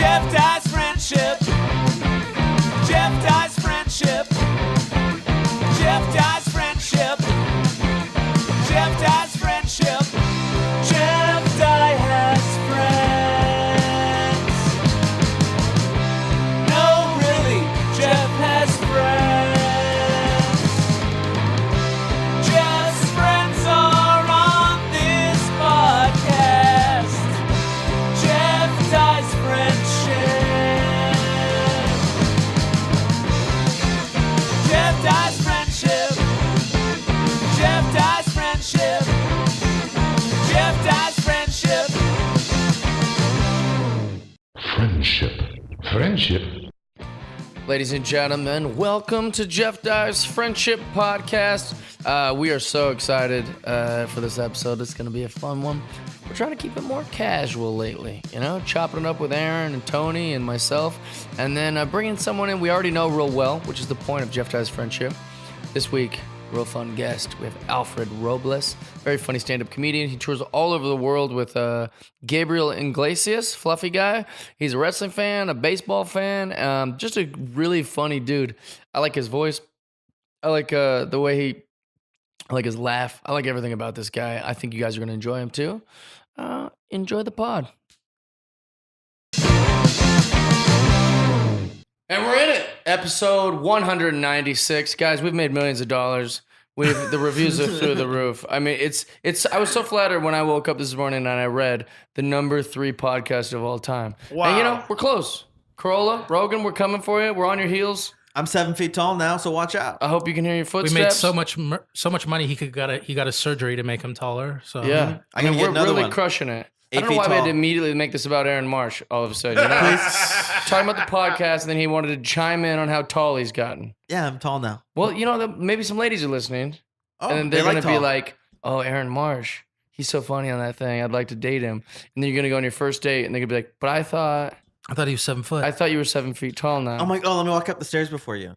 Jeff Dye's friendship. Jeff Dye's friendship. Jeff Dye's friendship. Jeff Dye's friendship. Jeff Dye has friends. No, really, Jeff has friends. Jeff's friends are on this podcast. Jeff Dye's friendship. Jeff Dye's friendship. Jeff Dye's friendship. Jeff Dye's friendship. Friendship. Ladies and gentlemen, welcome to Jeff Dye's Friendship Podcast. We are so excited for this episode. It's going to be a fun one. We're trying to keep it more casual lately, you know, chopping it up with Aaron and Tony and myself, and then bringing someone in we already know real well, which is the point of Jeff Dye's Friendship. This week, real fun guest. We have ALFRED Robles, very funny stand-up comedian. He tours all over the world with Gabriel Iglesias, fluffy guy. He's a wrestling fan, a baseball fan, just a really funny dude. I like his voice. I like the way I like his laugh. I like everything about this guy. I think you guys are going to enjoy him too. Enjoy the pod. And we're in it. Episode 196. Guys, we've made millions of dollars. The reviews are through the roof. I mean, it's. I was so flattered when I woke up this morning and I read the number 3 podcast of all time. Wow. And you know, we're close. Corolla, Rogan, we're coming for you. We're on your heels. I'm 7 feet tall now, so watch out. I hope you can hear your We footsteps. made so much money. He got a surgery to make him taller. So Yeah. I'm gonna get we're another really one. crushing it. 8 I don't know feet why we had tall. to immediately make this about Aaron Marsh all of a sudden. You know? Talking about the podcast, and then he wanted to chime in on how tall he's gotten. Yeah, I'm tall now. Well, you know, maybe some ladies are listening, Oh, and then they they're going to be tall. like, oh, Aaron Marsh, he's so funny on that thing. I'd like to date him. And then you're going to go on your first date, and they're going to be like, but I thought he was 7 foot. you were 7 feet tall now. I'm like, oh, let me walk up the stairs before you.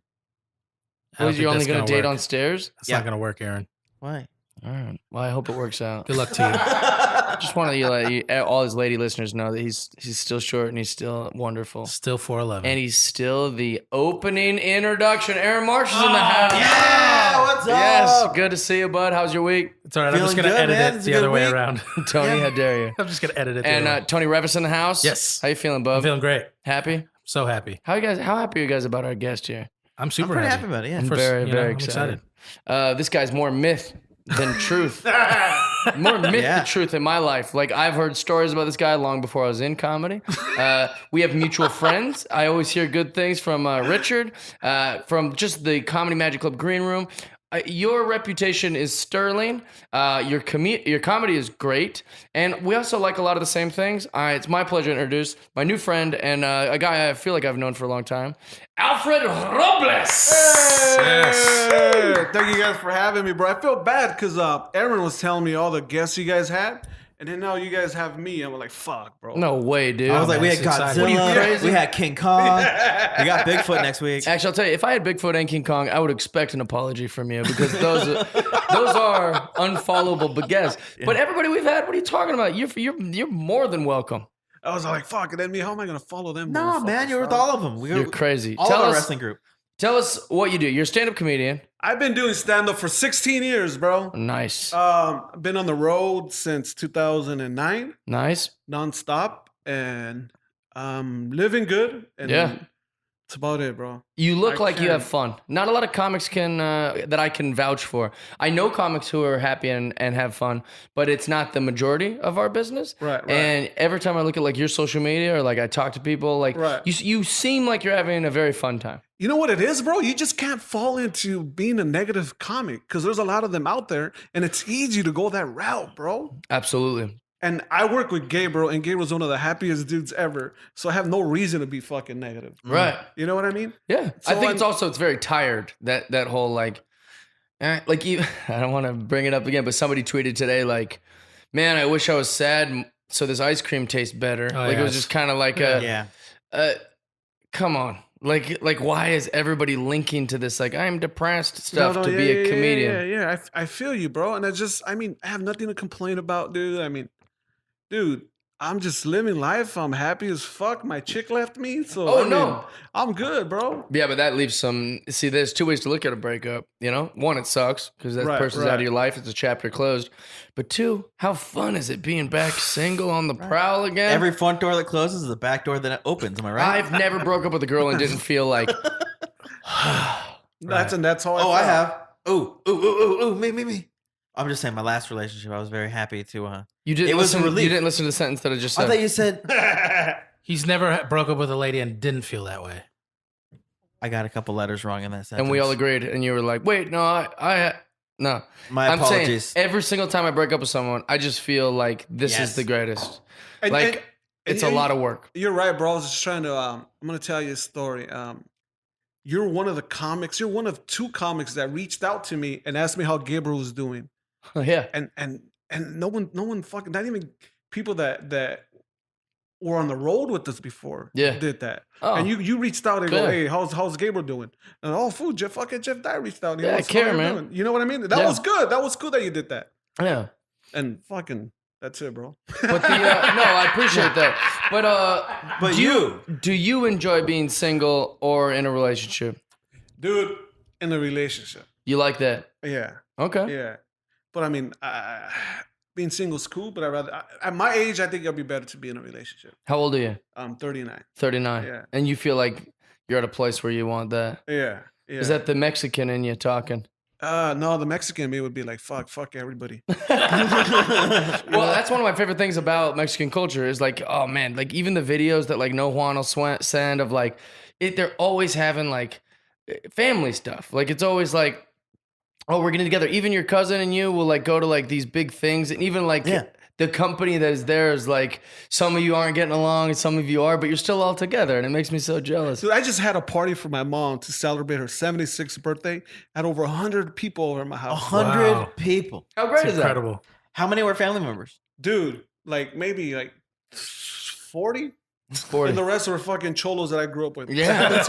I don't Was you think only that's going to date work. on stairs? That's Yeah. not gonna work, Aaron. Why? All right. Well, I hope it works out. Good luck to Just want to let all his lady listeners know that he's still short and he's still wonderful. you. Still 4'11". And he's still the opening introduction. Aaron Marsh is in the house. Yeah, what's up? Yes, good to see you, bud. How's your week? It's all right. I'm just Feeling gonna good, edit man. it It's a the other good way week. around. Tony, how dare you? I'm just gonna edit it. The And other way. Tony Reavis in the house. Yes. How you feeling, bub? I'm feeling great. Happy? So happy. How happy are you guys about our guest here? I'm I'm super pretty happy about it. Yeah. I'm First, very, you know, very I'm excited. This guy's more myth than truth. More myth Yeah. than truth in my life. Like, I've heard stories about this guy long before I was in comedy. We have mutual friends. I always hear good things from Richard, from just the Comedy Magic Club green room. Your reputation is sterling. Your comedy is great. And we also like a lot of the same things. It's my pleasure to introduce my new friend and a guy I feel like I've known for a long time, ALFRED Robles. Hey, thank you guys for having me, bro. I feel bad because Aaron was telling me all the guests you guys had, and then now you guys have me. I'm like, fuck, bro. No way, dude. I was like, we man, had it's exciting. What are you, Godzilla, crazy? we had King Kong, we got Bigfoot next week. Actually, I'll tell you, if I had Bigfoot and King Kong, I would expect an apology from you because those are unfollowable guests. But everybody we've had, what are you talking about? You're more than welcome. I was like, fuck, and then me, how am I gonna follow them? No, man, you're with all of them. You're crazy. All Tell of our us, wrestling group. tell us what you do. You're a stand-up comedian. I've been doing stand up for 16 years, bro. Nice, I've been on the road since 2009, nice. nonstop, and living good. And Yeah. that's about it, bro. You look I like you can. have fun. Not a lot of comics can that I can vouch for. I know comics who are happy and have fun, but it's not the majority of our business. Right. And every time I look at like your social media or like I talk to people, like Right. you seem like you're having a very fun time. You know what it is, bro? You just can't fall into being a negative comic because there's a lot of them out there, and it's easy to go that route, bro. Absolutely. And I work with Gabriel, and Gabriel's one of the happiest dudes ever. So I have no reason to be fucking negative. Right. You know what I mean? Yeah. I So think it's very tired that whole like you. I don't want to bring it up again, but somebody tweeted today like, "Man, I wish I was sad so this ice cream tastes better." Oh, Like it was yes. just kind of like Yeah. come on. Like why is everybody linking to this like I'm depressed stuff to be a comedian? Yeah. I feel you, bro. And I have nothing to complain about, dude. I mean, dude, I'm just living life. I'm happy as fuck. My chick left me, so Oh, I mean, no. I'm good, bro. Yeah, but that leaves some. See, there's two ways to look at a breakup. You know, one, it sucks because that Right, person's out right. of your life. It's a chapter closed. But two, how fun is it being back single on the prowl again? Every front door that closes is the back door that opens. Am I right? I've never broke up with a girl and didn't feel like. That's how I Oh, I felt. have. Ooh, me. I'm just saying, my last relationship, I was very happy to. You didn't It was a listen. relief. You didn't listen to the sentence that I just I said. thought you said. He's never broke up with a lady and didn't feel that way. I got a couple letters wrong in that sentence. And we all agreed, and you were like, "Wait, no, no." My I'm apologies. saying every single time I break up with someone, I just feel like this is Yes. the greatest. And- Like and- it's and a lot of work. You're right, bro. I was just trying to. I'm gonna tell you a story. You're one of the comics. You're one of two comics that reached out to me and asked me how Gabriel was doing. Yeah, And no one fucking, not even people that were on the road with us before Yeah. did that. Oh. And you reached out and go, Good. hey, how's Gabriel doing? And Jeff Dye reached out. And he Yeah, I wants to care, know how you're man. doing. You know what I mean? That Yeah. was good. That was cool that you did that. yeah. And fucking, that's it, bro. But the no, I appreciate that. But do you enjoy being single or in a relationship? Dude, in a relationship. You like that? Yeah. Okay. Yeah. But I mean, being single's cool, but at my age, I think it'll be better to be in a relationship. How old are you? I'm 39. 39. Yeah. And you feel like you're at a place where you want that. Yeah. Yeah. Is that the Mexican in you talking? No, the Mexican in me would be like, fuck everybody. Well, that's one of my favorite things about Mexican culture is like, oh man, like even the videos that like No Juan will send of like, they're always having like family stuff. Like it's always like, oh, we're getting together. Even your cousin and you will like go to like these big things, and even like Yeah. the company that is there is like some of you aren't getting along and some of you are, but you're still all together, and it makes me so jealous. Dude, I just had a party for my mom to celebrate her 76th birthday. Had over 100 people over at my house. 100 Wow. people. How great It's is that? incredible. How many were family members? Dude, like maybe like 40? 40. And the rest were fucking cholos that I grew up with. Yeah, that's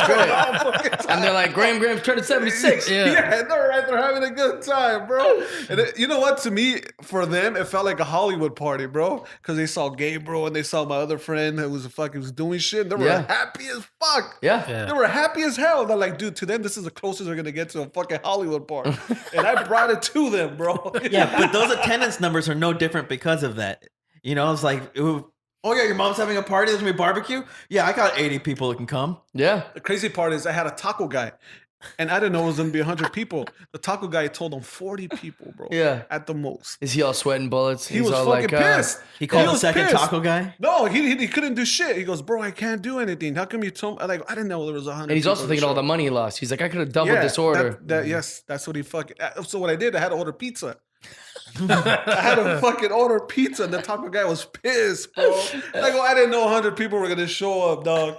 great. And they're like, Graham's turning 76. Yeah, they're right. They're having a good time, bro. And you know what? To me, for them, it felt like a Hollywood party, bro. Because they saw Gabriel and they saw my other friend who was doing shit. They were Yeah. happy as fuck. Yeah. Yeah. They were happy as hell. They're like, dude, to them, this is the closest they're gonna get to a fucking Hollywood party. And I brought it to them, bro. Yeah, but those attendance numbers are no different because of that. You know, it's like, oh yeah, your mom's having a party. There's gonna be barbecue. Yeah, I got 80 people that can come. Yeah. The crazy part is I had a taco guy. And I didn't know it was gonna be 100 people. The taco guy told them 40 people, bro. Yeah. At the most. Is he all sweating bullets? He was all fucking pissed. He called the was second pissed. taco guy. No, he couldn't do shit. He goes, bro, I can't do anything. How come you told me? Like, I didn't know there was 100. And he's also people thinking all to the money he lost. He's like, I could have doubled this show. order. Yes, that's what he fucking. So what I did, I had to order pizza. I had to fucking order pizza, and the taco guy was pissed, bro. Like, I didn't know 100 people were gonna show up, dog.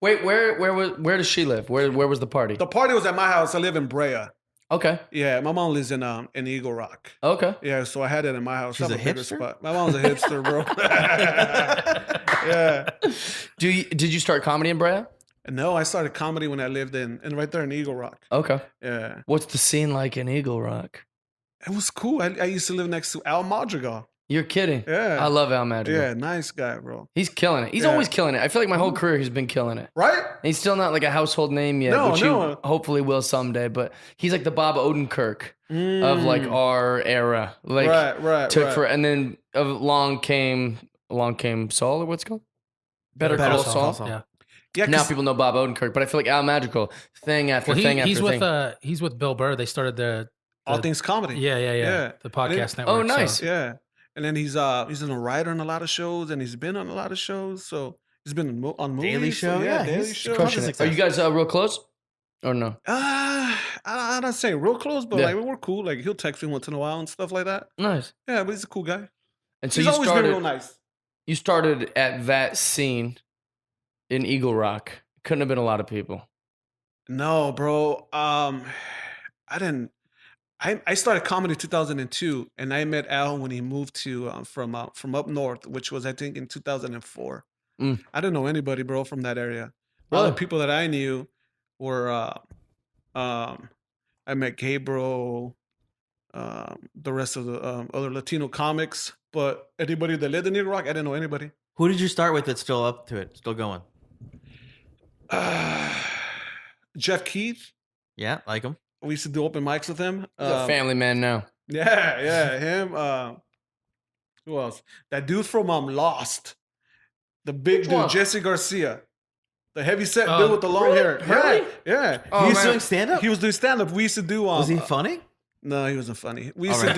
Wait, where does she live? Where was the party? The party was at my house. I live in Brea. Okay. Yeah, my mom lives in Eagle Rock. Okay. Yeah, so I had it in my house. She's I have a bigger hipster? spot. My mom's a hipster, bro. Yeah. Did you start comedy in Brea? No, I started comedy when I lived in right there in Eagle Rock. Okay. Yeah. What's the scene like in Eagle Rock? It was cool. I used to live next to Al Madrigal. You're kidding. Yeah. I love Al Madrigal. Yeah, nice guy, bro. He's killing it. He's Yeah. always killing it. I feel like my whole career he's been killing it. Right? And he's still not like a household name yet, No, which no. he hopefully will someday. But he's like the Bob Odenkirk of like our era. Like right. and then along came Saul, or what's it called? Better Call Saul. Yeah. Yeah, Now 'cause- people know Bob Odenkirk, but I feel like Al Madrigal thing after Well, thing after he's thing. he's with Bill Burr. They started the All Things Comedy. yeah. The podcast network. Oh, nice. So. Yeah. And then he's a writer on a lot of shows, and he's been on a lot of shows. So he's been on movies. Daily so Show, yeah, Daily he's Show. crushing it. Are you guys real close? Or no? I'm not saying real close, but Yeah. like we're cool. Like he'll text me once in a while and stuff like that. Nice. Yeah, but he's a cool guy. And so He's you always been real started. nice. You started at that scene in Eagle Rock. Couldn't have been a lot of people. No, bro. I didn't. I started comedy in 2002, and I met Al when he moved to from up north, which was I think in 2004. Mm. I didn't know anybody, bro, from that area. All Really? the people that I knew were I met Gabriel, the rest of the other Latino comics. But anybody that lived in New Rock, I didn't know anybody. Who did you start with that's still up to it, still going? Jeff Keith. Yeah, like him. We used to do open mics with him. He's a family man now. Yeah, him. Who else? That dude from Lost. The big Which dude, one? Jesse Garcia. The heavy set dude with the long really? hair. Really? Yeah. Oh, He was man. doing stand-up? He was doing stand-up. We used to do... Was he funny? No, he wasn't funny. We All used right.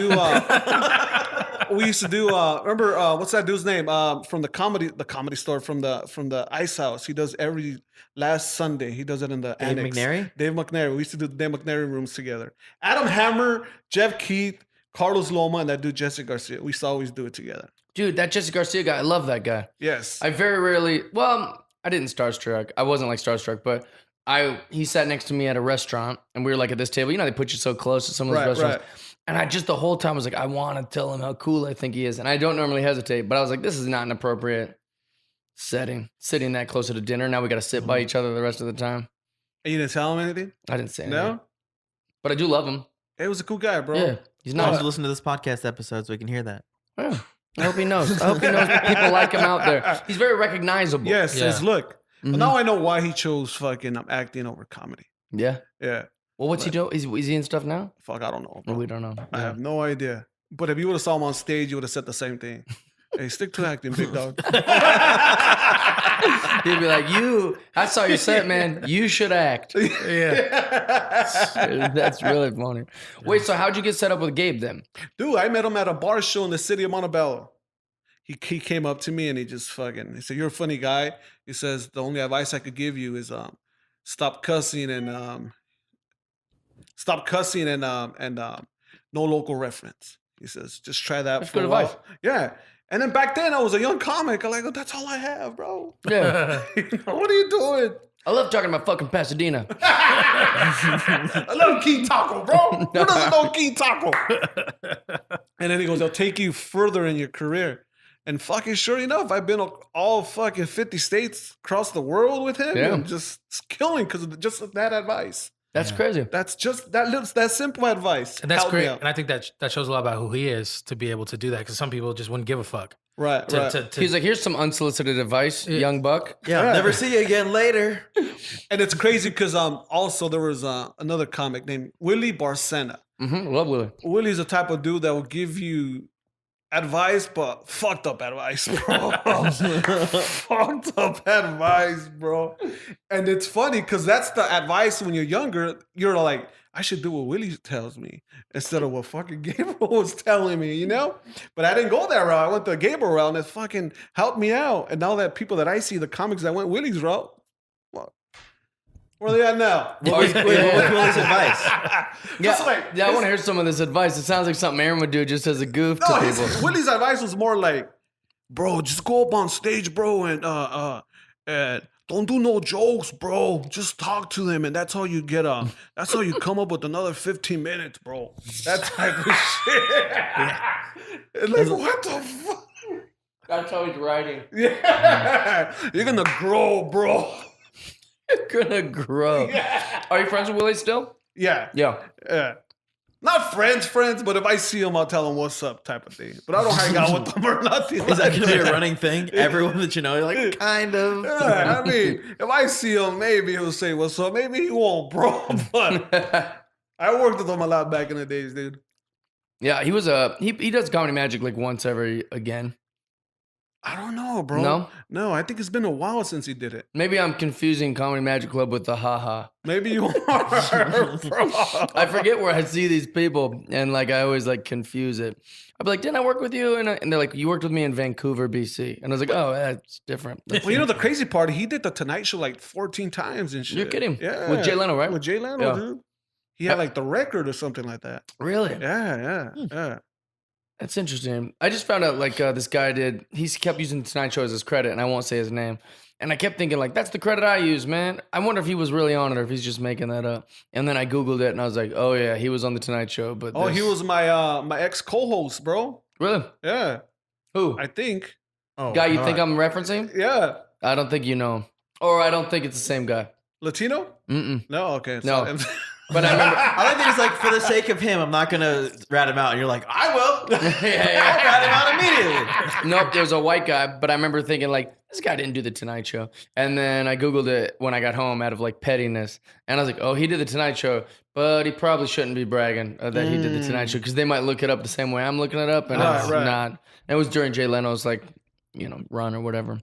to do... we used to do... remember, what's that dude's name? From the comedy store, from the Ice House. He does every last Sunday. He does it in the Dave annex. McNary? Dave McNary. We used to do the Dave McNary rooms together. Adam Hammer, Jeff Keith, Carlos Loma, and that dude Jesse Garcia. We used to always do it together. Dude, that Jesse Garcia guy, I love that guy. Yes. I very rarely, well, I didn't starstruck. I wasn't like starstruck, but he sat next to me at a restaurant and we were like at this table. You know, they put you so close to some of those restaurants. And I just the whole time was like, I want to tell him how cool I think he is. And I don't normally hesitate, but I was like, this is not an appropriate setting, sitting that close at a dinner. Now we got to sit by each other the rest of the time. And you didn't tell him anything? I didn't say anything. No? But I do love him. He was a cool guy, bro. Yeah. He's Why don't nice. you listen to this podcast episode so we can hear that? Yeah. I hope he knows. I hope he knows that people like him out there. He's very recognizable. Yes, Yeah. his look. Mhm. But now I know why he chose fucking acting over comedy. Yeah. Yeah. Well, what's he doing? Is he in stuff now? Fuck, I don't know. Or Bro. we don't know. I have no idea. But if you would have saw him on stage, you would have said the same thing. Hey, stick to acting, big dog. He'd be like, I saw your set, man. You should act. Yeah. That's really funny. Wait, so how'd you get set up with Gabe then? Dude, I met him at a bar show in the city of Montebello. He came up to me and he just he said, "You're a funny guy." He says, "The only advice I could give you is stop cussing and no local reference." He says, "Just try that That's for good a while." advice. Yeah. And then back then I was a young comic. I'm like, "That's all I have, bro." Yeah. What are you doing? I love talking about fucking Pasadena. I love King Taco, bro. Who doesn't know King Taco? And then he goes, "They'll take you further in your career." And fucking sure enough, I've been all fucking 50 states across the world with him. Yeah. And just killing because of just that advice. That's crazy. That's just that simple advice. And that's Help me great. out. And I think that shows a lot about who he is to be able to do that. Because some people just wouldn't give a fuck. Right, To- right. to- He's like, here's some unsolicited advice, young buck. Yeah, Yeah. never see you again later. And it's crazy because also there was another comic named Willie Barcena. Love Willie. Willie's the type of dude that will give you advice, but fucked up advice, bro. Fucked up advice, bro. And it's funny because that's the advice when you're younger. You're like, I should do what Willie tells me instead of what fucking Gabriel was telling me, you know? But I didn't go that route. I went the Gabriel route and it fucking helped me out. And now that people that I see, the comics that went Willie's route, well, where are they at now? What was Willie's advice? Just like- I want to hear some of this advice. It sounds like something Aaron would do just as a goof No, to people. Willie's advice was more like, bro, just go up on stage, bro, and don't do no jokes, bro. Just talk to them, and that's how you get that's how you come up with another 15 minutes, bro. That type of shit. And like, what the fuck? That's how he's writing. Yeah. You're gonna grow, bro. You're gonna grow. Are you friends with Willie still? Yeah. Yeah. Yeah. Not friends, but if I see them, I'll tell them what's up type of thing. But I don't hang out with them or nothing. Is that going to be a running thing? Everyone that you know, you're like, kind of. Yeah, I mean, if I see him, maybe he'll say what's up. Maybe he won't, bro. But I worked with him a lot back in the days, dude. Yeah, he was he does Comedy Magic like once every again. I don't know, bro. No? No, I think it's been a while since he did it. Maybe I'm confusing Comedy Magic Club with the haha. Maybe you are, bro. I forget where I see these people and like I always like confuse it. I'd be like, didn't I work with you? And they're like, you worked with me in Vancouver, BC. And I was like, oh, that's different. Well, you know the crazy part? He did the Tonight Show like 14 times and shit. You're kidding. Yeah. With Jay Leno, right? With Jay Leno, Yeah. dude. He had like the record or something like that. Really? Yeah. That's interesting. I just found out like this guy he kept using the Tonight Show as his credit, and I won't say his name. And I kept thinking like, that's the credit I use, man. I wonder if he was really on it or if he's just making that up. And then I Googled it and I was like, oh yeah, he was on the Tonight Show. But Oh, he was my ex co-host, bro. Really? Yeah, Who? I think. Oh, Guy you God. think I'm referencing? Yeah. I don't think you know him. Or I don't think it's the same guy. Latino? Mm-mm. No, okay. No. But I remember, I like that he's like, for the sake of him, I'm not gonna rat him out. And you're like, I will. yeah. I'll rat him out immediately. Nope, there was a white guy, but I remember thinking like, this guy didn't do the Tonight Show. And then I Googled it when I got home out of like pettiness. And I was like, oh, he did the Tonight Show, but he probably shouldn't be bragging that he did the Tonight Show because they might look it up the same way I'm looking it up. And it's not. It was during Jay Leno's like, run or whatever.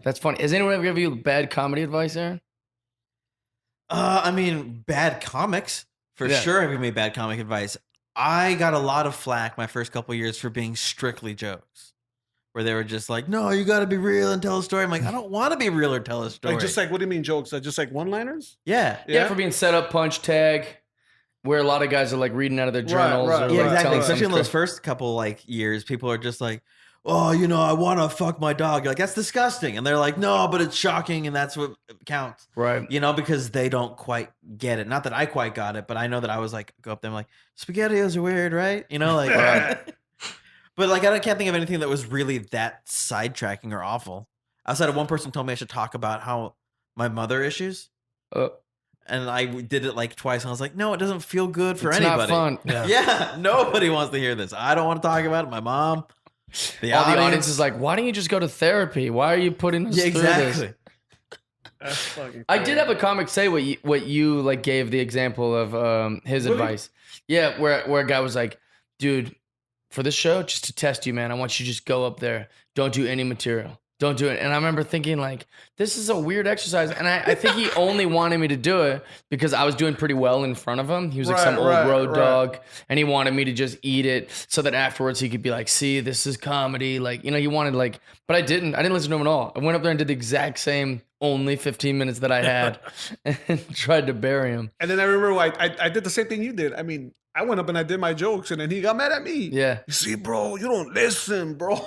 That's funny. Has anyone ever given you bad comedy advice, Aaron? I mean, bad comics for sure. Have given me bad comic advice. I got a lot of flack my first couple years for being strictly jokes, where they were just like, "No, you got to be real and tell a story." I'm like, I don't want to be real or tell a story. Like, just like, what do you mean jokes? Just like one-liners? Yeah, for being set up, punch, tag, where a lot of guys are like reading out of their journals. right. Or, Yeah, like, exactly. telling Especially in some those first couple like years, people are just like, "Oh, I want to fuck my dog." You're like, that's disgusting, and they're like, "No, but it's shocking, and that's what counts." Right. Because they don't quite get it. Not that I quite got it, but I know that I was like, go up there, I'm like, SpaghettiOs are weird, right? But like, I can't think of anything that was really that sidetracking or awful. Outside of one person told me I should talk about how my mother issues. And I did it like twice, and I was like, no, it doesn't feel good for it's anybody. not fun. Yeah, nobody wants to hear this. I don't want to talk about it. My mom, All the audience is like, why don't you just go to therapy? Why are you putting us through this? That's fucking I did have a comic say what you like gave the example of his advice. Yeah, where a guy was like, dude, for this show, just to test you, man, I want you to just go up there. Don't do any material. Don't do it. And I remember thinking like, this is a weird exercise. And I think he only wanted me to do it because I was doing pretty well in front of him. He was like some old road dog. And he wanted me to just eat it so that afterwards he could be like, see, this is comedy. Like, he wanted like, but I didn't listen to him at all. I went up there and did the exact same only 15 minutes that I had and tried to bury him. And then I remember I did the same thing you did. I mean, I went up and I did my jokes, and then he got mad at me. Yeah. You see, bro, you don't listen, bro.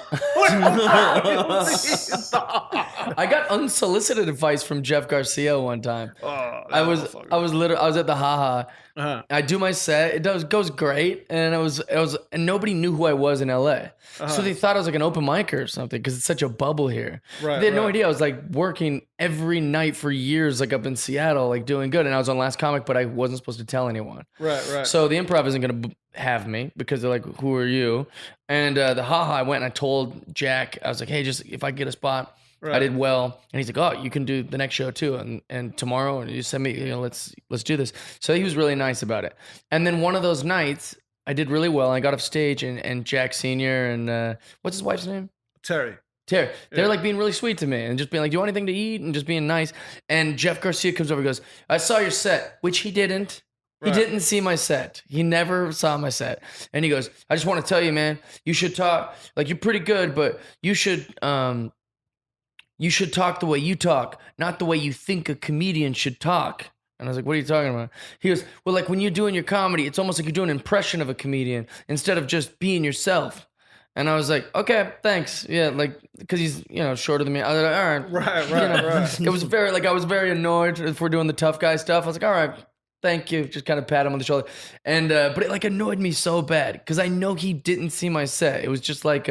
I got unsolicited advice from Jeff Garcia one time. I was at the haha. I do my set. It goes great, and and nobody knew who I was in LA, so they thought I was like an open micer or something because it's such a bubble here. They had no idea I was like working every night for years, like up in Seattle, like doing good, and I was on Last Comic, but I wasn't supposed to tell anyone. Right. So the improv isn't gonna have me because they're like, "Who are you?" And the haha, I went and I told Jack, I was like, "Hey, just if I get a spot." I did well, and he's like, "Oh, you can do the next show too, and tomorrow, and you send me, let's do this." So he was really nice about it. And then one of those nights, I did really well. I got off stage, and Jack Senior and what's his wife's name? Terry. They're like being really sweet to me and just being like, "Do you want anything to eat?" and just being nice. And Jeff Garcia comes over and goes, "I saw your set," which he didn't. He didn't see my set. He never saw my set. And he goes, "I just want to tell you, man, you should talk. Like, you're pretty good, but you should talk the way you talk, not the way you think a comedian should talk." And I was like, "What are you talking about?" He goes, "Well, like when you're doing your comedy, it's almost like you're doing an impression of a comedian instead of just being yourself." And I was like, "Okay, thanks." Yeah, like, because he's, shorter than me. I was like, "All right." Right. It was I was very annoyed if we're doing the tough guy stuff. I was like, "All right, thank you." Just kind of pat him on the shoulder. And, but it like annoyed me so bad because I know he didn't see my set. It was just like,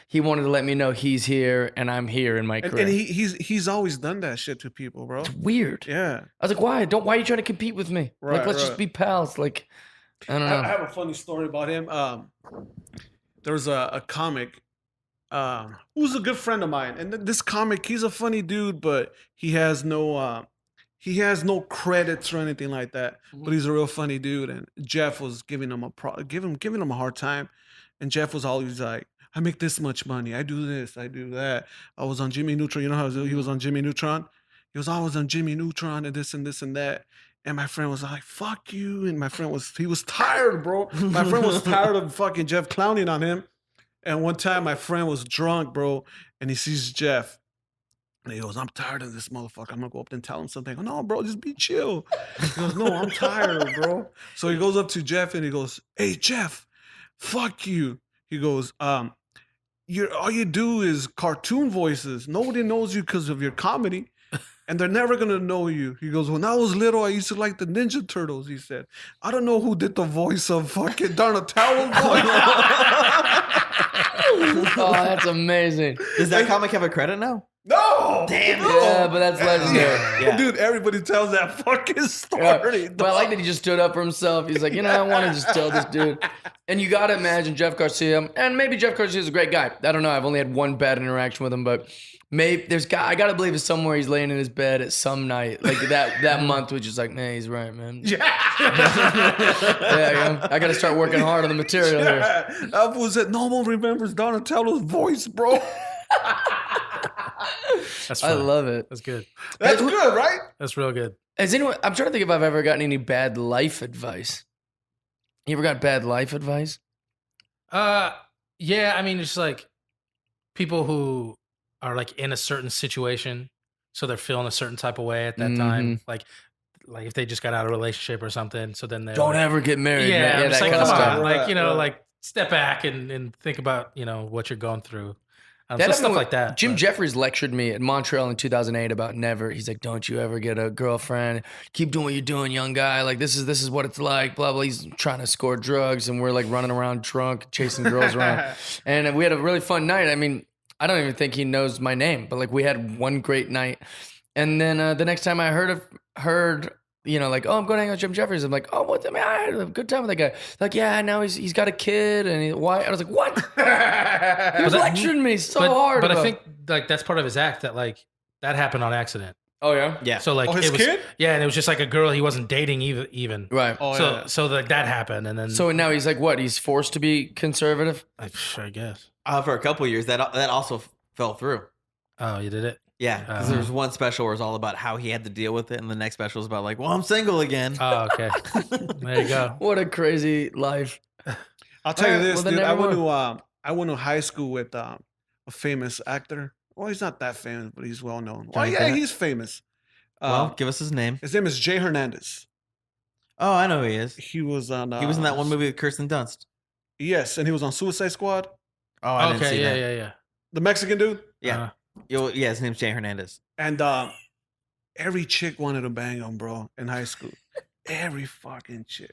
he wanted to let me know he's here and I'm here in my career. And he's always done that shit to people, bro. It's weird. Yeah. I was like, why are you trying to compete with me? Like, let's just be pals. Like, I don't know. I have a funny story about him. There was a comic who's a good friend of mine. And this comic, he's a funny dude, but he has no credits or anything like that. But he's a real funny dude. And Jeff was giving him giving him a hard time. And Jeff was always like, "I make this much money. I do this. I do that. I was on Jimmy Neutron." You know how he was on Jimmy Neutron? He was always on Jimmy Neutron and this and this and that. And my friend was like, "Fuck you." And my friend he was tired, bro. My friend was tired of fucking Jeff clowning on him. And one time my friend was drunk, bro. And he sees Jeff. And he goes, "I'm tired of this motherfucker. I'm going to go up and tell him something." I go, "No, bro, just be chill." He goes, "No, I'm tired, bro." So he goes up to Jeff and he goes, "Hey, Jeff, fuck you." He goes, all you do is cartoon voices. Nobody knows you because of your comedy. And they're never going to know you." He goes, "When I was little, I used to like the Ninja Turtles," he said. "I don't know who did the voice of fucking Donatello's voice." Oh, that's amazing. Does that comic have a credit now? No, Damn it. no. Yeah, but that's legendary. Yeah. Dude, everybody tells that fucking Yeah. story. But I like that he just stood up for himself. He's like, I want to just tell this dude. And you got to imagine Jeff Garcia, and maybe Jeff Garcia is a great guy. I don't know. I've only had one bad interaction with him, but maybe I got to believe it's somewhere he's laying in his bed at some night. Like that month, which is like, man, he's right, man. Yeah, I got to start working hard on the material here. I was at no one remembers Donatello's voice, bro. That's I funny. love it. That's good. That's good, right? That's real good. Has anyone? I'm trying to think if I've ever gotten any bad life advice. You ever got bad life advice? Yeah. I mean, it's like people who are like in a certain situation, so they're feeling a certain type of way at that time. Like if they just got out of a relationship or something, so then they Don't ever get married. Yeah, man. I'm just that like, kind of come stuff. on, like Right. like step back and think about what you're going through. So happened stuff with- like that. Jim but- Jeffries lectured me at Montreal in 2008 about never. He's like, "Don't you ever get a girlfriend? Keep doing what you're doing, young guy. Like this is what it's like." Blah blah. He's trying to score drugs, and we're like running around drunk, chasing girls around. And we had a really fun night. I mean, I don't even think he knows my name, but like we had one great night. And then the next time I heard, like, oh, I'm going to hang out with Jim Jeffries. I'm like, oh, what? I mean, I had a good time with that guy. Like, yeah, now he's got a kid, and why? I was like, what? He was lecturing me so hard. But I about- think like that's part of his act that like that happened on accident. oh yeah, Yeah. So like his it was, kid? yeah, and it was just like a girl he wasn't dating even. right. Oh, so yeah. so like that happened, and then So now he's like, what? He's forced to be conservative. I guess. For a couple of years, that also fell through. Oh, you did it. Yeah, because there was one special where it was all about how he had to deal with it, and the next special was about like, well, I'm single again. Oh, okay. There you go. What a crazy life. I'll tell you Alright, this, well, then dude. never I went to high school with a famous actor. Well, he's not that famous, but he's well known. Well, Johnny yeah, Depp? he's famous. Well, give us his name. His name is Jay Hernandez. Oh, I know who he is. He was on. He was in that one movie with Kirsten Dunst. Yes, and he was on Suicide Squad. Oh, I didn't Okay, see yeah, that. yeah. The Mexican dude. Yeah. Yeah, his name's Jay Hernandez. And every chick wanted to bang him, bro, in high school. Every fucking chick.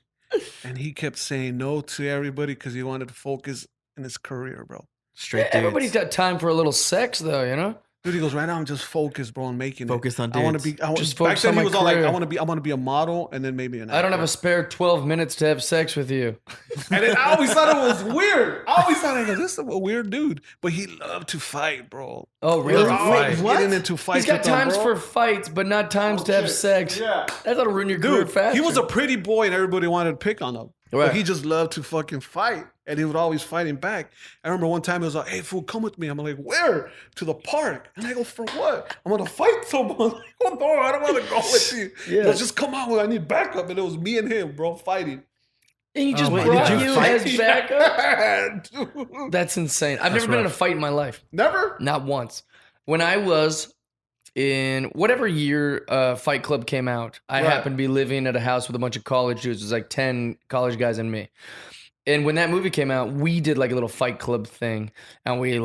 And he kept saying no to everybody because he wanted to focus in his career, bro. Straight dudes. Everybody's got time for a little sex, though. Dude, he goes, right now I'm just focused, bro, on making Focused it. on I want to dudes. be. Just Back focus then on he my was all like, career. I want to be a model, and then maybe an actor. I don't have a spare 12 minutes to have sex with you. And then I always thought it was weird. I always thought, I go, this is a weird dude, but he loved to fight, bro. Oh, Really? really? Fight. Wait, What? getting into fights. He's got with them, times bro. for fights, but not times Oh, to have shit. sex. Yeah. That's how to ruin your career Dude, faster. he was a pretty boy, and everybody wanted to pick on him. Right. But he just loved to fucking fight, and he would always fight him back. I remember one time he was like, "Hey, fool, come with me." I'm like, "Where?" To the park. And I go, "For what?" I'm gonna fight someone. I go, "No, I don't want to go with you." Yeah. He goes, "Just come on, I need backup." And it was me and him, bro, fighting. And he just Oh, wait, brought did you you fight? as backup? Dude. That's insane. I've That's never been in a rough. fight in my life. Never? Not once. When I was in whatever year Fight Club came out, I Right. happened to be living at a house with a bunch of college dudes. It was like 10 college guys and me. And when that movie came out, we did like a little Fight Club thing, and we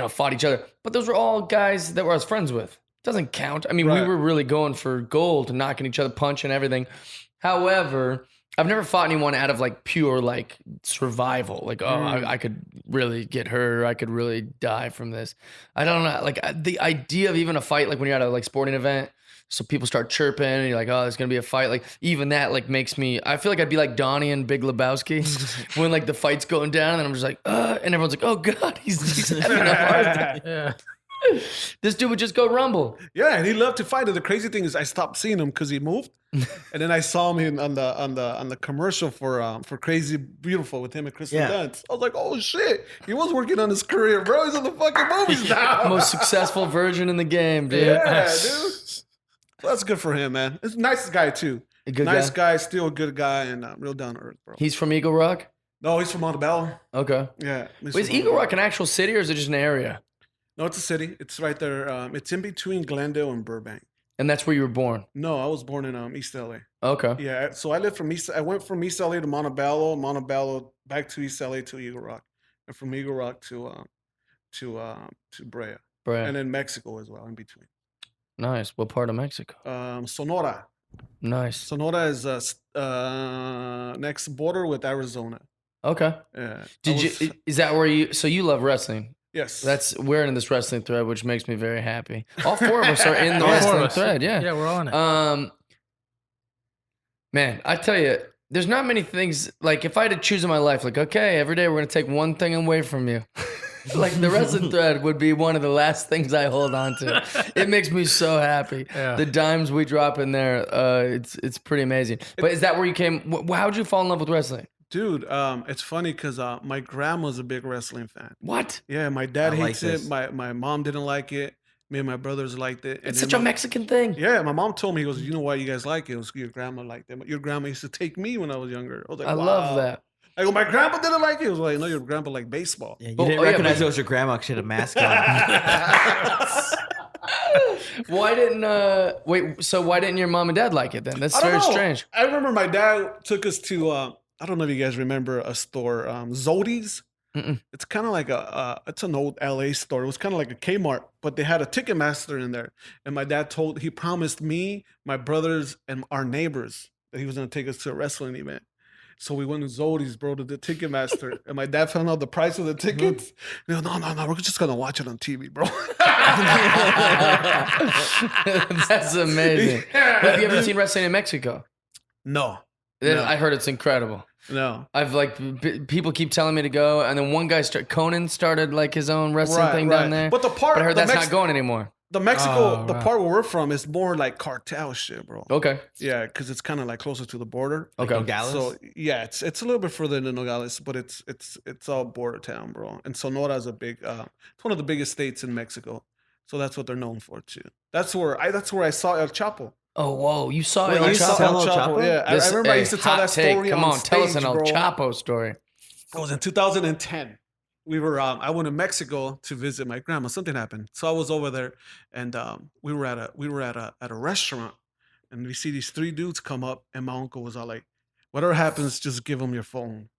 fought each other. But those were all guys that I was friends with. Doesn't count. I mean, we Right. were really going for gold, knocking each other, punching everything. However, I've never fought anyone out of like pure like survival. Like, oh, I could really get hurt, or I could really die from this. I don't know. Like the idea of even a fight, like when you're at a like sporting event, so people start chirping, and you're like, oh, there's gonna be a fight. Like even that like makes me. I feel like I'd be like Donnie and Big Lebowski when like the fight's going down, and then I'm just like, and everyone's like, oh god, he's having a heart attack. Yeah. This dude would just go rumble. Yeah, and he loved to fight. And the crazy thing is, I stopped seeing him because he moved, and then I saw him on the commercial for Crazy Beautiful with him and Kristen Yeah. Dunst. I was like, oh shit, he was working on his career, bro. He's in the fucking movies now. Most successful virgin in the game, dude. yeah, dude. So that's good for him, man. He's a nice guy too. A good Nice guy. guy, still a good guy, and real down to earth, bro. He's from Eagle Rock. No, he's from Montebello. Okay. Yeah. he's Wait, is from Eagle Montebello. Rock an actual city, or is it just an area? No, it's a city. It's right there. It's in between Glendale and Burbank. And that's where you were born. No, I was born in East LA. Okay. Yeah, so I lived from East. I went from East LA to Montebello back to East LA to Eagle Rock, and from Eagle Rock to Brea, Right. and then Mexico as well in between. Nice. What part of Mexico? Sonora. Nice. Sonora is next border with Arizona. Okay. Yeah. Did you? Is that where you? So you love wrestling? Yes. We're in this wrestling thread, which makes me very happy. All 4 of us are in the All 4 of wrestling us. thread. Yeah. Yeah, we're on it. Man, I tell you, there's not many things, like if I had to choose in my life, like, okay, every day we're going to take one thing away from you. Like the wrestling thread would be one of the last things I hold on to. It makes me so happy. Yeah. The dimes we drop in there, it's pretty amazing. But is that where you came? How'd you fall in love with wrestling? Dude, it's funny because my grandma's a big wrestling fan. What? Yeah, my dad I like hates it. this. My mom didn't like it. Me and my brothers liked it. And It's then such a Mexican thing. Yeah, my mom told me, he goes, you know why you guys like it? It was your grandma liked it. Your grandma used to take me when I was younger. I was like, I wow. love that. I go, my grandpa didn't like it. He was like, no, your grandpa liked baseball. Yeah, you Oh, didn't yeah, recognize but- it was your grandma because she had a mask on. Why didn't so why didn't your mom and dad like it then? That's I don't very know. strange. I remember my dad took us to, I don't know if you guys remember a store, Zodi's. Mm-mm. It's kind of like it's an old LA store. It was kind of like a Kmart, but they had a Ticketmaster in there. And my dad he promised me, my brothers, and our neighbors that he was going to take us to a wrestling event. So we went to Zodi's, bro, to the Ticketmaster. And my dad found out the price of the tickets. He goes, no, we're just going to watch it on TV, bro. That's amazing. Yeah, Have you ever dude. seen wrestling in Mexico? No. No. I heard it's incredible. No. I've people keep telling me to go, and then one guy Conan started like his own wrestling thing down there. But the part, But I heard the that's Mex- not going anymore. The Mexico, Oh, the wow. part where we're from is more like cartel shit, bro. Okay. Yeah, because it's kind of like closer to the border. Okay. Nogales? So yeah, it's a little bit further than Nogales, but it's all border town, bro. And Sonora's a big, it's one of the biggest states in Mexico. So that's what they're known for too. That's where I saw El Chapo. Oh, whoa! You saw Wait, it. you on saw Chapo? El Chapo? Yeah, I remember I used to tell hot that take. story. Come on, tell us an stage, El bro. Chapo story. It was in 2010. We were I went to Mexico to visit my grandma. Something happened, so I was over there, and we were at a restaurant, and we see these 3 dudes come up, and my uncle was all like, "Whatever happens, just give them your phone."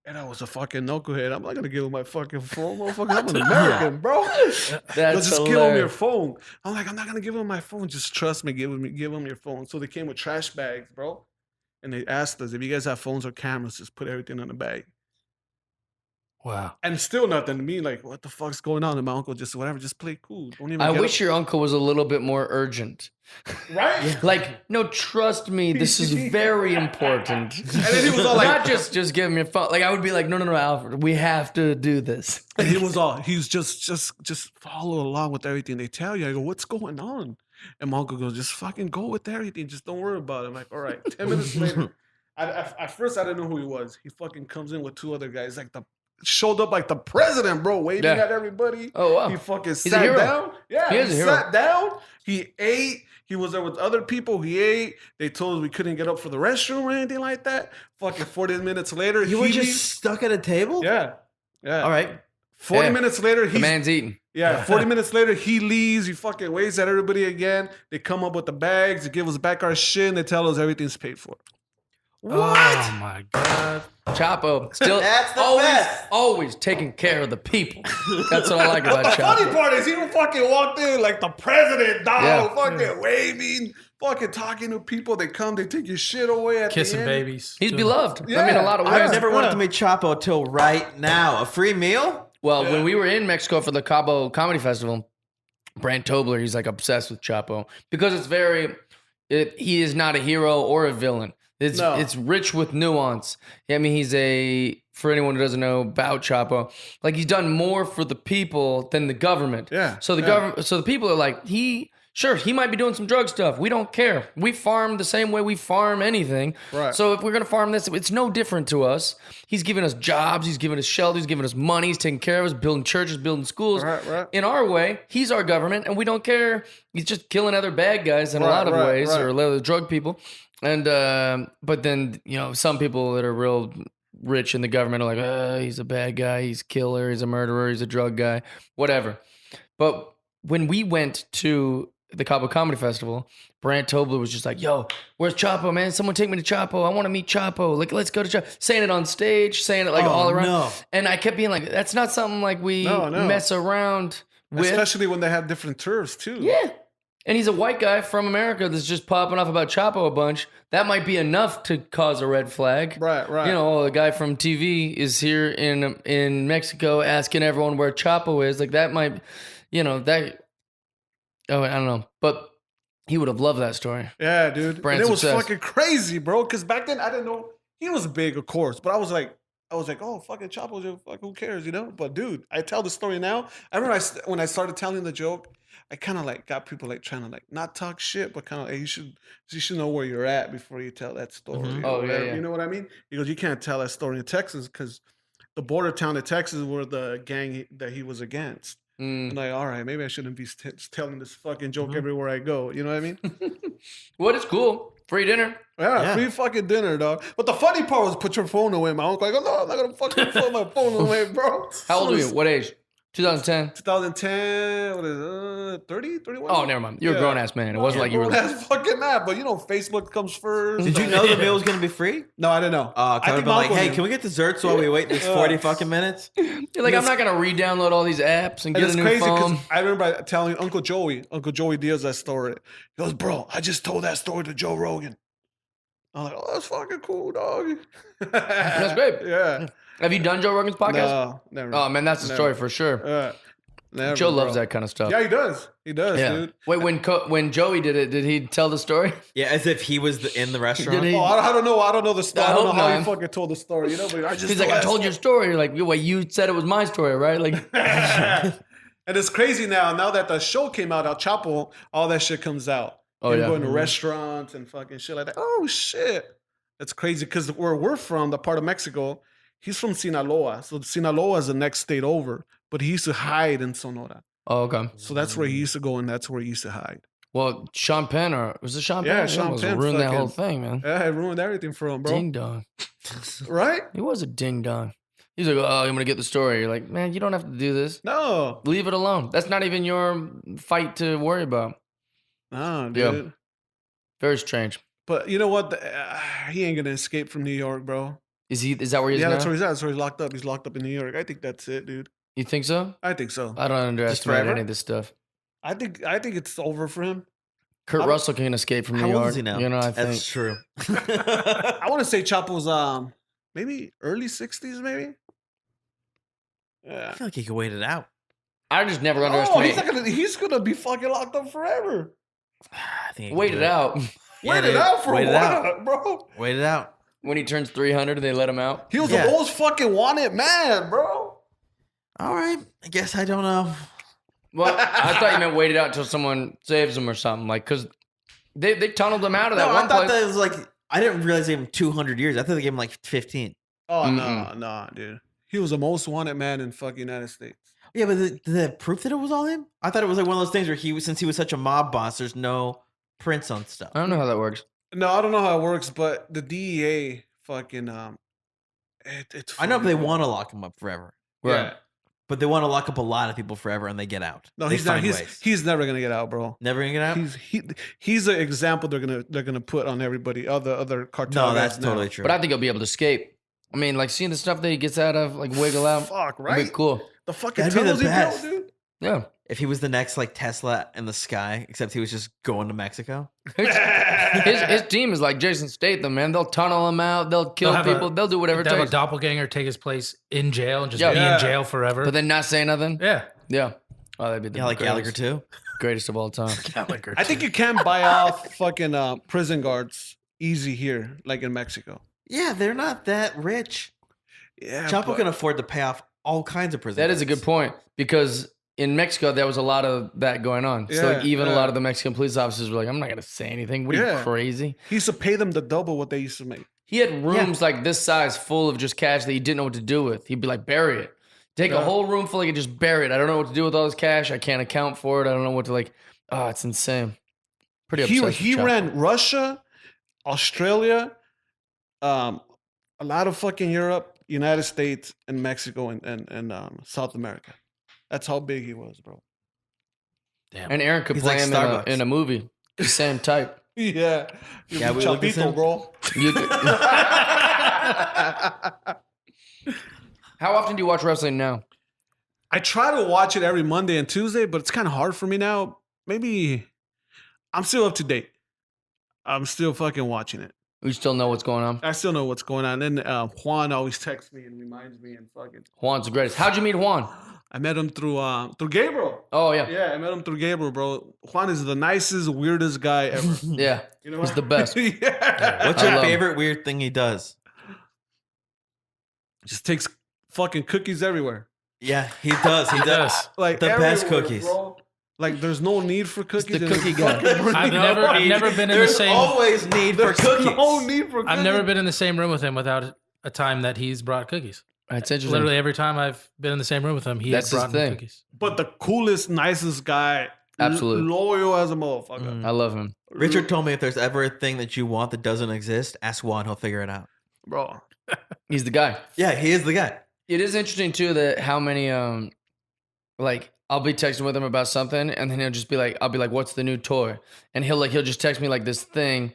And I was a fucking knucklehead. I'm not gonna give him my fucking phone, motherfucker. I'm an American, bro. That's Just give him your hilarious. phone. I'm like, I'm not gonna give him my phone. Just trust me. Give him your phone. So they came with trash bags, bro, and they asked us if you guys have phones or cameras, just put everything in the bag. Wow. And still nothing to me. Like, what the fuck's going on? And my uncle just whatever, just play cool. Don't even. I get wish your uncle was a little bit more urgent. right. Like, no, trust me, this is very important. And then he was all like, Not just give him your phone. Like, I would be like, no, Alfred, we have to do this. and he was just follow along with everything they tell you. I go, what's going on? And my uncle goes, just fucking go with everything. Just don't worry about it. I'm like, all right. 10 minutes later, at first I didn't know who he was. He fucking comes in with 2 other guys, showed up like the president, bro, waving Yeah. at everybody. Oh, wow. He fucking a sat hero. down. Yeah, He is a hero. sat down. He ate. He was there with other people. He ate. They told us we couldn't get up for the restroom or anything like that. Fucking 40 minutes later, You were he just leaves. stuck at a table? Yeah. All right. 40 Yeah. minutes later, The he's man's eating. yeah, 40 minutes later, he leaves. He fucking waves at everybody again. They come up with the bags. They give us back our shit. And they tell us everything's paid for. What? Oh my god. Chapo, still That's the always, best. always taking care of the people. That's what I like about The funny Chapo. part is he fucking walked in like the president, dog, Yeah. fucking waving, fucking talking to people. They come, they take your shit away at Kissing the end. babies. He's Doing- beloved. I mean, Yeah. a lot of I've ways. never wanted to meet Chapo till right now. A free meal? Well, when we were in Mexico for the Cabo Comedy Festival, Brant Tobler, he's like obsessed with Chapo because he is not a hero or a villain. No. It's rich with nuance. I mean, for anyone who doesn't know about Chapo, like he's done more for the people than the government. Yeah, So the people are like, he might be doing some drug stuff. We don't care. We farm the same way we farm anything. Right. So if we're gonna farm this, it's no different to us. He's giving us jobs. He's giving us shelter. He's giving us money. He's taking care of us, building churches, building schools. Right. In our way, he's our government, and we don't care. He's just killing other bad guys in a lot of ways, or a lot of drug people. And but then some people that are real rich in the government are like, he's a bad guy. He's a killer. He's a murderer. He's a drug guy. Whatever. But when we went to the Cabo Comedy Festival, Brant Tobler was just like, yo, where's Chapo, man? Someone take me to Chapo. I want to meet Chapo. Like, let's go to Chapo. Saying it on stage, saying it like all around. No. And I kept being like, that's not something like we No. mess around with. Especially when they have different turfs too. Yeah. And he's a white guy from America that's just popping off about Chapo a bunch. That might be enough to cause a red flag. Right. You know, the guy from TV is here in Mexico asking everyone where Chapo is. Like that might, you know, that. Oh, I don't know, but he would have loved that story. Yeah, dude. Brand And it was success. fucking crazy, bro. Because back then I didn't know he was big, of course, but I was like, oh, fucking Chapo, fuck, who cares, you know? But dude, I tell the story now. I remember when I started telling the joke, I kind of like got people like trying to like not talk shit, but kind of, hey, you should know where you're at before you tell that story. Mhm. or Oh, yeah, whatever. yeah. You know what I mean? He goes, you can't tell that story in Texas because the border town of Texas were the gang that he was against. Mm. And like, all right, maybe I shouldn't be telling this fucking joke everywhere I go. You know what I mean? What is cool? Free dinner. Yeah, free fucking dinner, dog. But the funny part was put your phone away. My uncle like, oh no, I'm not gonna fucking put my phone away, bro. How old are you? What age? 2010. 2010, what is it? 30, 31? Oh, never mind. You're a grown ass man. It wasn't like you were. That's fucking mad, but you know, Facebook comes first. Did you know the meal was gonna be free? No, I didn't know. I would have been like, hey, can we get desserts while we wait this 40 fucking minutes? You're like, I'm not gonna re-download all these apps and And get it's a new crazy because phone. I remember telling Uncle Joey Diaz that story. He goes, bro, I just told that story to Joe Rogan. I'm like, oh, that's fucking cool, dog. That's great. Yeah. Have you done Joe Rogan's podcast? No, never. Oh man, that's the story for sure. Never, Joe loves bro. that kind of stuff. Yeah, he does. He does, dude. Wait, when Joey did it, did he tell the story? Yeah, as if he was in the restaurant. Did he? Oh, I don't know. I don't know the story. I don't know hope how not. he fucking told the story. You know, but I just He's like, I told your story. You're like, wait, you said it was my story, right? Like, And it's crazy now. Now that the show came out, El Chapo, all that shit comes out. Oh, Him yeah. going to restaurants and fucking shit like that. Oh shit, that's crazy. Because where we're from, the part of Mexico, he's from Sinaloa. So Sinaloa is the next state over. But he used to hide in Sonora. oh, okay. So that's where he used to go, and that's where he used to hide. Well, Sean Penn, or was it Sean Penn? Yeah, He Sean almost Penn ruined that fucking- whole thing, man. Yeah, it ruined everything for him, bro. Ding dong. Right? He was a ding dong. He's like, oh, I'm gonna get the story. You're like, man, you don't have to do this. No. Leave it alone. That's not even your fight to worry about. No, Yeah. dude. Very strange. But you know what? He ain't gonna escape from New York, bro. Is that where he is Yeah, now? that's where he's at. That's where he's locked up. He's locked up in New York. I think that's it, dude. You think so? I think so. I don't underestimate forever? any of this stuff. I think it's over for him. Kurt How- Russell can escape from New How York. old is he now? You know, I think. That's true. I want to say Chapo's maybe early 60s, maybe. I Yeah. feel like he could wait it out. I just never Oh, underestimate. he's gonna be fucking locked up forever. I think he could Wait do it out. Yeah, Wait it dude. out for Wait it out. what, bro? Wait it out. When he turns 300 and they let him out. He was Yeah. the most fucking wanted man, bro. All right. I guess I don't know. Well, I thought you meant wait it out until someone saves him or something. Like, because they tunneled him out of that No, one I thought place. that was like, I didn't realize they gave him 200 years. I thought they gave him like 15. Oh Mm-mm. no, dude. He was the most wanted man in fucking United States. Yeah, but the proof that it was all him? I thought it was like one of those things where since he was such a mob boss, there's no prints on stuff. I don't know how that works. No, I don't know how it works, but the DEA fucking it's. I know if they funny. want to lock him up forever, Yeah. but they want to lock up a lot of people forever and they get out. No, They he's not. find He's ways. he's never gonna get out, bro. Never gonna get out. He's an example they're gonna put on everybody. Other cartel. No, that's guys now. totally true. But I think he'll be able to escape. I mean, like seeing the stuff that he gets out of, like wiggle out. Fuck, That'd right? be cool. The fucking That'd be the tunnels he best. built, dude. Yeah. If he was the next like Tesla in the sky, except he was just going to Mexico. His team is like Jason Statham, man. They'll tunnel him out. They'll kill have a- people. They'll do whatever it They'll have a takes. doppelganger take his place in jail and just Yeah. be Yeah. in jail forever. But then not say nothing. yeah. Yeah. Oh, that'd be the Yeah, like Gallagher greatest, too. greatest of all time. Gallagher. I think you can buy off fucking prison guards easy here, like in Mexico. Yeah, they're not that rich. Yeah, Chapo but- can afford to pay off all kinds of prison. That is a good guards. point because in Mexico there was a lot of that going on. So like, Yeah, even a yeah. lot of the Mexican police officers were like, "I'm not gonna say anything. What are you Yeah. crazy?" He used to pay them the double what they used to make. He had rooms like this size full of just cash that he didn't know what to do with. He'd be like, "Bury it. Take a Yeah. whole room full of it, just bury it. I don't know what to do with all this cash. I can't account for it. I don't know what to like." Oh, it's insane. Pretty obsessed. He with Chapo. ran Russia, Australia, a lot of fucking Europe, United States, and Mexico and South America. That's how big he was, bro. And Aaron could He's play like him Starbucks. in a movie. The same type. Yeah. Yeah, we looked at Chapito, him. bro. You could- How often do you watch wrestling now? I try to watch it every Monday and Tuesday, but it's kind of hard for me now. Maybe I'm still up to date. I'm still fucking watching it. We still know what's going on. I still know what's going on. And then Juan always texts me and reminds me and fucking. Juan's the greatest. How'd you meet Juan? I met him through Gabriel. Oh, yeah. Yeah, I met him through Gabriel, bro. Juan is the nicest, weirdest guy ever. Yeah. You know He's the best. Yeah. What's I your love him. favorite weird thing he does? Just takes fucking cookies everywhere. Yeah, he does. He does. Like The best everywhere, cookies. bro. Like there's no need for cookies. the and cookie it's guy. fucking brilliant. I've never been in the There's same. always need for There's cookies. no need for cookies. I've never been in the same room with him without a time that he's brought cookies. That's interesting. Literally every time I've been in the same room with him, he That's has his brought me thing. cookies. But the coolest, nicest guy. Absolutely. Loyal as a motherfucker. I love him. Richard told me if there's ever a thing that you want that doesn't exist, ask Juan. He'll figure it out. Bro. He's the guy. Yeah, he is the guy. It is interesting too that how many like I'll be texting with him about something and then he'll just be like, I'll be like, what's the new toy? And he'll just text me like this thing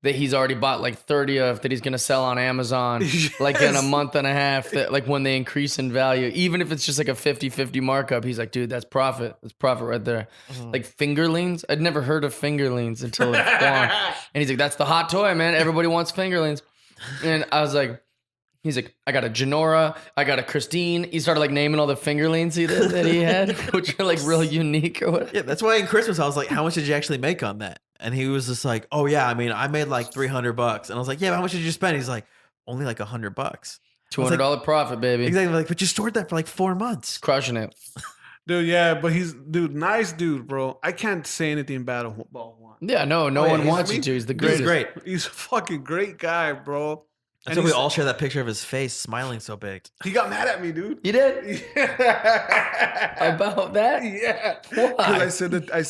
that he's already bought like 30 of that he's gonna sell on Amazon like in a month and a half, that like when they increase in value, even if it's just like a 50-50 markup, he's like, dude, that's profit. That's profit right there. Like fingerlings. I'd never heard of fingerlings until it's gone. And he's like, that's the hot toy, man. Everybody wants fingerlings. And I was like, he's like, I got a Genora, I got a Christine. He started like naming all the fingerlings that he had, which are like real unique or what. Yeah, that's why in Christmas I was like, how much did you actually make on that? And he was just like, oh yeah, I mean, I made like $300. And I was like, yeah, but how much did you spend? He's like, only like $100. $200 profit, baby. Exactly. Like, but you stored that for like 4 months. Crushing it. Dude, yeah, but nice dude, bro. I can't say anything bad about Juan. Yeah, no yeah, one he's wants you me. to. He's the He's greatest. great. He's a fucking great guy, bro. That's And why we he's- all share that picture of his face smiling so big. He got mad at me, dude. You did? Yeah. About that? Yeah. Why? 'Cause I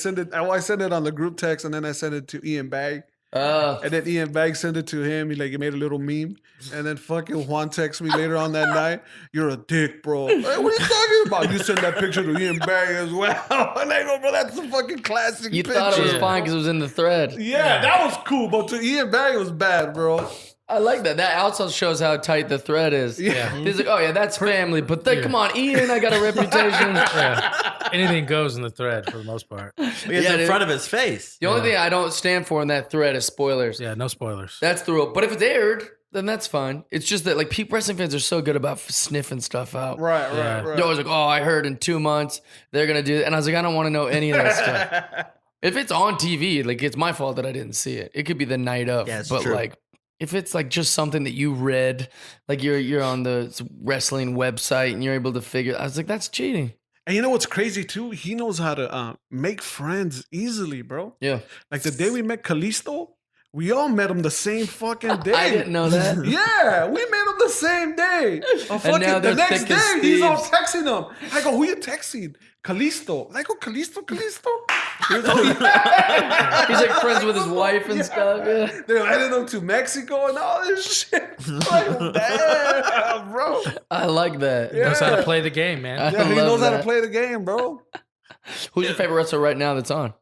sent it on the group text and then I sent it to Ian Bag. And then Ian Bag sent it to him. He made a little meme. And then fucking Juan texted me later on that night, you're a dick, bro. Like, what are you talking about? You sent that picture to Ian Bag as well. And I go, bro, that's a fucking classic You picture. thought it was Yeah. fine because it was in the thread. Yeah, that was cool. But to Ian Bag, it was bad, bro. I like that. That also shows how tight the thread is. Yeah. He's like, oh yeah, that's family. But then, come on, Ian, I got a reputation. Yeah. Anything goes in the thread for the most part. It's Yeah, in dude. front of his face. The only thing I don't stand for in that thread is spoilers. Yeah, no spoilers. That's the rule. But if it's aired, then that's fine. It's just that like wrestling fans are so good about sniffing stuff out. Right. They're always like, oh, I heard in 2 months they're going to do it. And I was like, I don't want to know any of that stuff. If it's on TV, like it's my fault that I didn't see it. It could be the night of. Yeah, it's but true. like if it's like just something that you read, like you're on the wrestling website and you're able to figure, I was like, that's cheating. And you know what's crazy too? He knows how to make friends easily, bro. Yeah. Like the day we met Kalisto, we all met him the same fucking day. I didn't know that. Yeah, we met him the same day. now The they're next thick as day, he's all thieves. texting him. I go, who you texting? Kalisto. I go, Kalisto. He's like friends with his wife and stuff. Yeah. They're heading him to Mexico and all this shit. Like, damn, bro. I like that. Yeah. Knows how to play the game, man. I Yeah, he love knows how that. to play the game, bro. Who's your favorite wrestler right now that's on?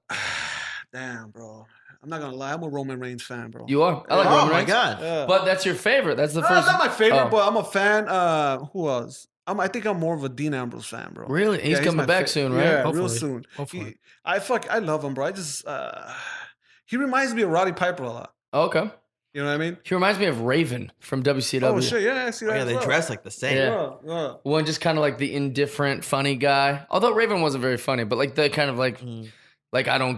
Damn, bro. I'm not gonna lie. I'm a Roman Reigns fan, bro. You are? I like Oh Roman my Reigns. God. Yeah. But that's your favorite. That's the No, first. it's not my favorite, Oh. but I'm a fan. Who else? I think I'm more of a Dean Ambrose fan, bro. Really? He's Yeah, coming my back soon, right? Yeah, real Hopefully. soon. Hopefully. I love him, bro. I just he reminds me of Roddy Piper a lot. Okay. You know what I mean? He reminds me of Raven from WCW. Oh shit, yeah, I see Oh, that. yeah, as they well. dress like the same. Yeah. One just kind of like the indifferent, funny guy. Although Raven wasn't very funny, but like the kind of like I don't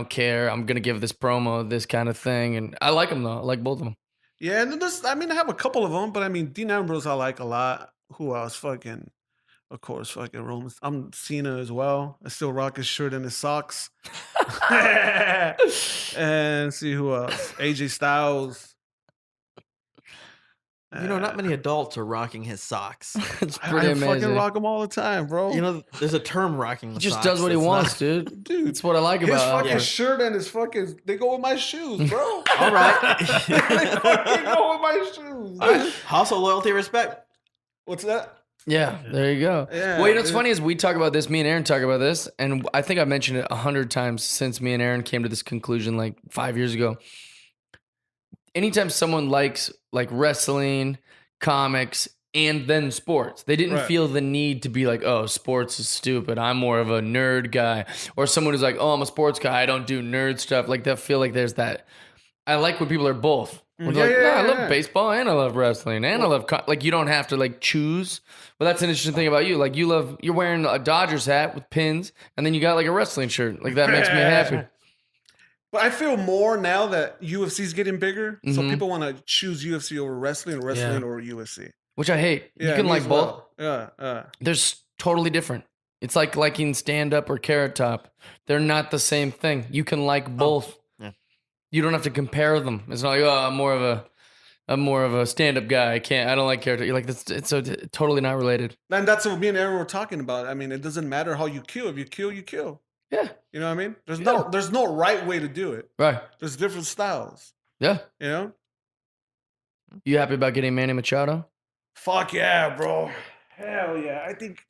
care. I'm gonna give this promo, this kind of thing, and I like him though. I like both of them. Yeah, and there's, I have a couple of them, but I mean Dean Ambrose I like a lot. Who else? Of course, fucking Roman. I'm Cena as well. I still rock his shirt and his socks. And see who else? AJ Styles. You know, not many adults are rocking his socks. It's I pretty amazing. fucking rock him all the time, bro. You know, there's a term rocking the He just socks. does what he that's wants, not- dude. Dude, That's what I like his about fucking Alfred. shirt and his fucking they go with my shoes, bro. All right. They fucking go with my shoes. All right. Hustle, loyalty, respect. What's that? Yeah, there you go. Yeah, well, you know what's dude. funny is we talk about this. Me and Aaron talk about this, and I think I mentioned it 100 times since me and Aaron came to this conclusion like 5 years ago. Anytime someone likes like wrestling, comics, and then sports. They didn't Right. feel the need to be like, oh, sports is stupid. I'm more of a nerd guy. Or someone who's like, oh, I'm a sports guy. I don't do nerd stuff. Like, they feel like there's that. I like when people are both. When they're like, I love baseball and I love wrestling and I love like you don't have to like choose. But that's an interesting thing about you. Like you're wearing a Dodgers hat with pins and then you got like a wrestling shirt. Like that makes me happy. But I feel more now that UFC is getting bigger, so Mhm. people want to choose UFC over wrestling, or wrestling over UFC. Which I hate. Yeah, you can me like as both. well. Yeah. They're totally different. It's like liking stand up or Carrot Top. They're not the same thing. You can like both. yeah. You don't have to compare them. It's not like, oh, I'm more of a stand up guy. I don't like Carrot Top. You're like, it's so totally not related. And that's what me and Aaron were talking about. I mean, it doesn't matter how you kill. If you kill, you kill. Yeah. You know what I mean? Yeah. There's no right way to do it. Right. There's different styles. Yeah. You know? You happy about getting Manny Machado? Fuck yeah, bro. Hell yeah. I think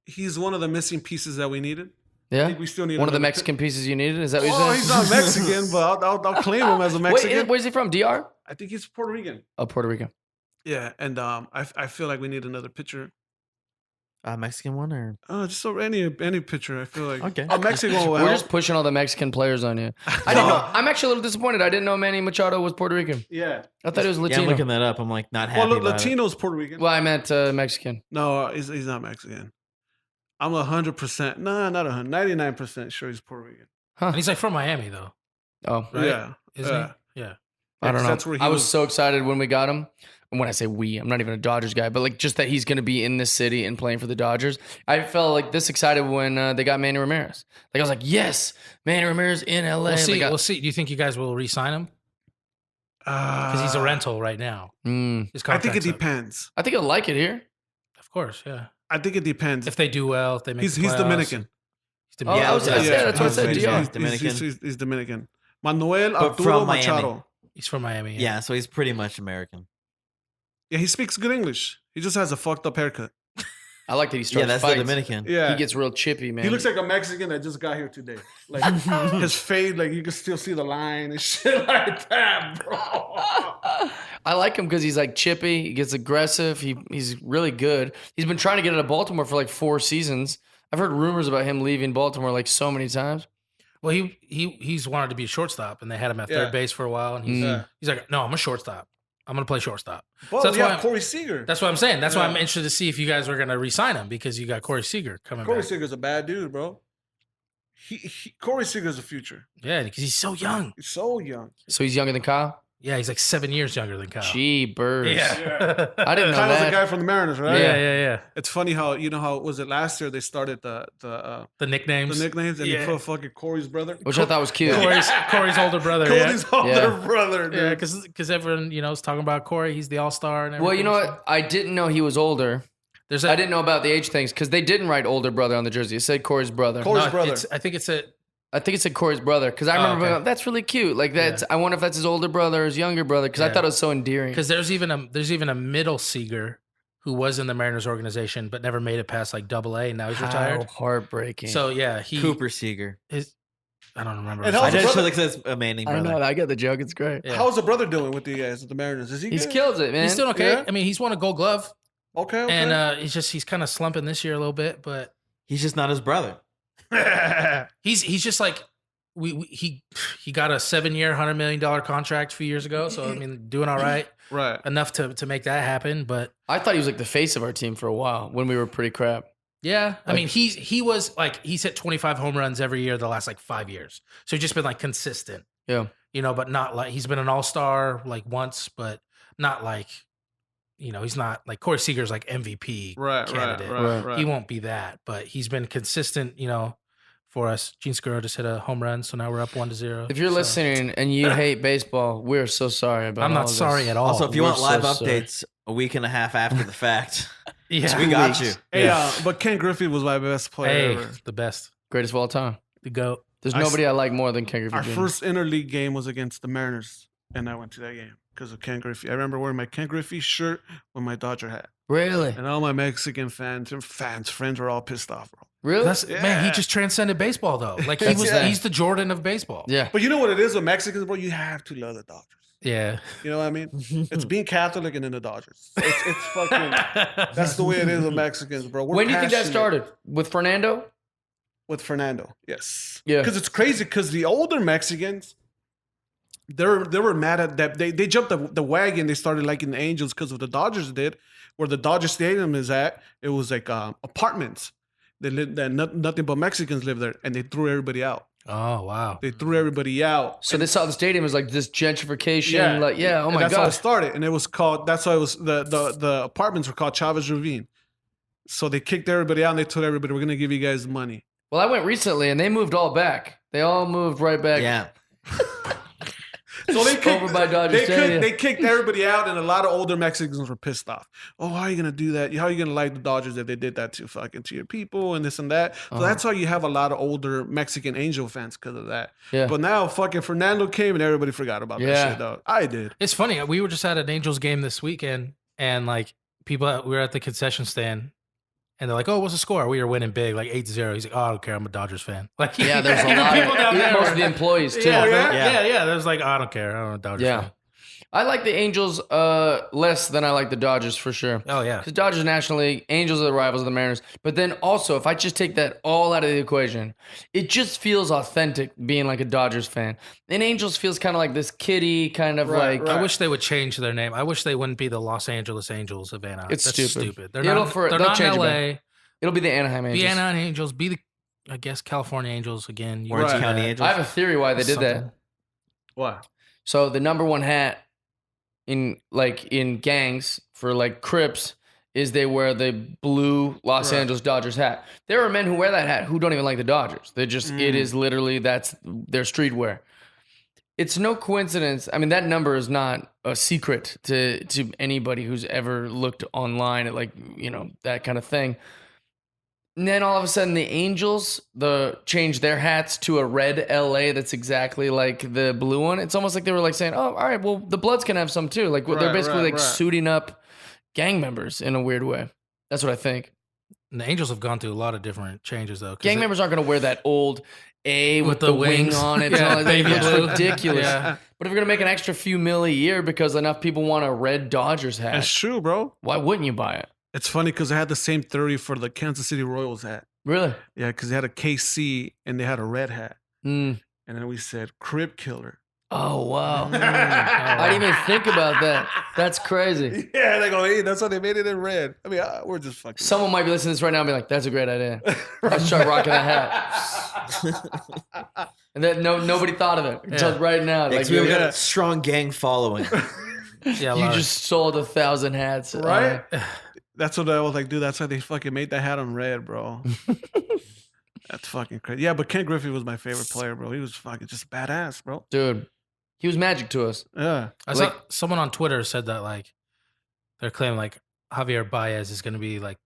he's one of the missing pieces that we needed. I Yeah. think we still need One of the another Mexican pieces you needed? Is that what Oh, you're he's saying? not Mexican, but I'll claim him as a Mexican. Wait, where's he from? DR? I think he's Puerto Rican. Oh, Puerto Rico. Yeah, and I feel like we need another pitcher. Mexican one or Just any pitcher. I feel like Okay. a Mexican one will We're help. just pushing all the Mexican players on you. I didn't know. I'm actually a little disappointed. I didn't know Manny Machado was Puerto Rican. Yeah. I thought he was yeah, Latino. I'm looking that up. I'm like not happy. Well, about it. Latino's Puerto Rican. Well, I meant Mexican. No, he's not Mexican. I'm 100%. Nah, not 100. 99% sure he's Puerto Rican. Huh. And he's like from Miami though, Oh, right? Yeah. Isn't yeah. he? Yeah. I don't know. That's where he I was so excited when we got him. And when I say we, I'm not even a Dodgers guy, but like just that he's going to be in this city and playing for the Dodgers. I felt like this excited when they got Manny Ramirez. Like I was like, yes, Manny Ramirez in LA. We'll see. Like, We'll see. Do you think you guys will re-sign him? Because he's a rental right now. His I think it contract's up. depends. I think he'll like it here. Of course, yeah. I think it depends. If they do well, if they make He's the playoffs. Dominican. He's Oh, I was- Dominican. yeah, that's what I said, He's DR. Dominican. He's Dominican. Manuel But Arturo from Miami. Machado. He's from Miami. Yeah, so he's pretty much American. Yeah, he speaks good English. He just has a fucked up haircut. I like that he starts Yeah, that's fights. the Dominican. Yeah. He gets real chippy, man. He looks like a Mexican that just got here today. Like his fade, like you can still see the line and shit like that, bro. I like him because he's like chippy. He gets aggressive. He's really good. He's been trying to get out of Baltimore for like 4 seasons. I've heard rumors about him leaving Baltimore like so many times. Well, he's wanted to be a shortstop, and they had him at Yeah. third base for a while, and he's Yeah. he's like, no, I'm a shortstop. I'm gonna play shortstop. But So that's we why have Corey Seager. That's what I'm saying. That's why Yeah. I'm interested to see if you guys were gonna re-sign him because you got Corey Seager coming Corey back. Seager's a bad dude, bro. Corey Seager's the future. Yeah, because he's so young. He's so young. So he's younger than Kyle? Yeah, he's like 7 years younger than Kyle. Gee, birds. Yeah. I didn't know Kyle's that. the guy from the Mariners, right? yeah. It's funny how was it last year they started the The nicknames. nicknames and Yeah. they put fucking Corey's brother. Which I thought was cute. Corey's older brother. Cody's older Yeah. brother, dude. Yeah, because everyone is talking about Corey. He's the all-star and everything. Well, you know what? I didn't know he was older. There's I didn't know about the age things because they didn't write older brother on the jersey. It said Corey's brother. Corey's brother. I think it's a. I think it said Corey's brother because I Oh, remember okay. going, that's really cute. Like that's. I wonder if that's his older brother or his younger brother because I Yeah. thought it was so endearing. Because there's even a middle Seager who was in the Mariners organization but never made it past like AA. Now he's How retired. heartbreaking. So yeah, he Cooper Seager. I don't remember. And his how's I the name. just brother- feel like it's a Manning I brother. know. I get the joke. It's great. Yeah. How's the brother doing with the guys at the Mariners? Is he He's good? kills it, man. He's doing okay. Yeah? I mean, he's won a Gold Glove, Okay. and he's kind of slumping this year a little bit, but He's just not his brother. he's just like he got a 7-year, $100 million contract a few years ago. So I mean, doing all right, right. enough to make that happen. But I thought he was like the face of our team for a while when we were pretty crap. yeah, I mean, he was like he's hit 25 home runs every year the last like 5 years. So he's just been like consistent. Yeah. But not like he's been an all-star like once, but not like he's not like Corey Seager's like MVP candidate. Right. He won't be that, but he's been consistent, for us. Gene Segura just hit a home run, so now we're up 1-0. If you're So, listening and you hate baseball, we're so sorry about I'm all not of this. sorry at all. Also, if you we're want live so sorry. updates a week and a half after the fact, yeah, we got you. Hey, but Ken Griffey was my best player hey, ever. the best, Greatest of all time. the GOAT. There's I nobody I like more than Ken Griffey Our Jr. first interleague game was against the Mariners, and I went to that game because of Ken Griffey. I remember wearing my Ken Griffey shirt with my Dodger hat, Really? and all my Mexican friends were all pissed off, bro. Really? That's man, he just transcended baseball though. Like he's the Jordan of baseball. yeah. But you know what it is with Mexicans, bro? You have to love the Dodgers. Yeah. You know what I mean? It's being Catholic and in the Dodgers. It's fucking. That's the way it is with Mexicans, bro. We're When do you think that passionate. started? With Fernando? With Fernando? Yes. Yeah. Because it's crazy. Because the older Mexicans, they were mad at that. They jumped the wagon. They started liking the Angels because of the Dodgers did. Where the Dodger Stadium is at, it was like apartments. They lived there. Nothing but Mexicans live there, and they threw everybody out. Oh, wow. They threw everybody out. So they saw the stadium as like this gentrification. Yeah. Like, yeah, oh And my that's how God. it started, and it was called. That's why it was the apartments were called Chavez Ravine. So they kicked everybody out, and they told everybody, "We're gonna give you guys money." Well, I went recently and they moved all back. They all moved right back. Yeah. So they kicked, Over by Dodger Stadium. they kicked everybody out, and a lot of older Mexicans were pissed off. Oh, how are you gonna do that? How are you gonna like the Dodgers if they did that to your people and this and that? So that's why you have a lot of older Mexican Angel fans because of that. Yeah. But now fucking Fernando came and everybody forgot about Yeah. that shit, though. I did. It's funny. We were just at an Angels game this weekend, and like we were at the concession stand, and they're like, "Oh, what's the score?" We were winning big, like 8-0. He's like, "Oh, I don't care. I'm a Dodgers fan." Like, Yeah, there's a even lot people down there. most were- of the employees too. Yeah, Yeah. yeah. There's like, "I don't care. I'm a Dodgers Yeah. fan." I like the Angels less than I like the Dodgers for sure. Oh yeah. Because Dodgers National League, Angels are the rivals of the Mariners. But then also, if I just take that all out of the equation, it just feels authentic being like a Dodgers fan. And Angels feels kind of like this kiddie kind of Right, like. right. I wish they would change their name. I wish they wouldn't be the Los Angeles Angels of Anaheim. It's That's stupid. They're It'll not. for- they're they'll not change in it LA. It'll be the Anaheim Angels. Be Anaheim Angels. Be the, I guess, California Angels again. You Orange could do County that. Angels. I have a theory why they did that. Something. What? So the number one hat in gangs for like Crips is they wear the blue Los Right. Angeles Dodgers hat. There are men who wear that hat who don't even like the Dodgers. They're just it is literally that's their streetwear. It's no coincidence. I mean, that number is not a secret to anybody who's ever looked online at like, that kind of thing. And then all of a sudden the Angels changed their hats to a red LA that's exactly like the blue one. It's almost like they were like saying, "Oh, all right, well the Bloods can have some too." Like they're Right, basically right, like right. suiting up gang members in a weird way. That's what I think. And the Angels have gone through a lot of different changes though. 'cause Gang it- members aren't going to wear that old A with the wing wings. on it. Yeah, and all that. It baby looks blue. ridiculous. Yeah. But if you're going to make an extra few mil a year because enough people want a red Dodgers hat, That's true, bro. why wouldn't you buy it? It's funny because I had the same theory for the Kansas City Royals hat. Really? Yeah, because they had a KC and they had a red hat. Mm. And then we said Crib Killer. Oh, wow. I didn't even think about that. That's crazy. Yeah, they go, hey, that's why they made it in red. I mean, we're just fucking. Someone might be listening to this right now and be like, "That's a great idea. Let's start rocking that hat." And then nobody thought of it until Yeah. right now. Like, we you got a strong gang following. Yeah, a lot of- just sold 1,000 hats. Right? That's what I was like, dude. That's why they fucking made that hat on red, bro. That's fucking crazy. Yeah, but Ken Griffey was my favorite player, bro. He was fucking just badass, bro. Dude, he was magic to us. Yeah. I saw someone on Twitter said that like they're claiming like Javier Baez is going to be like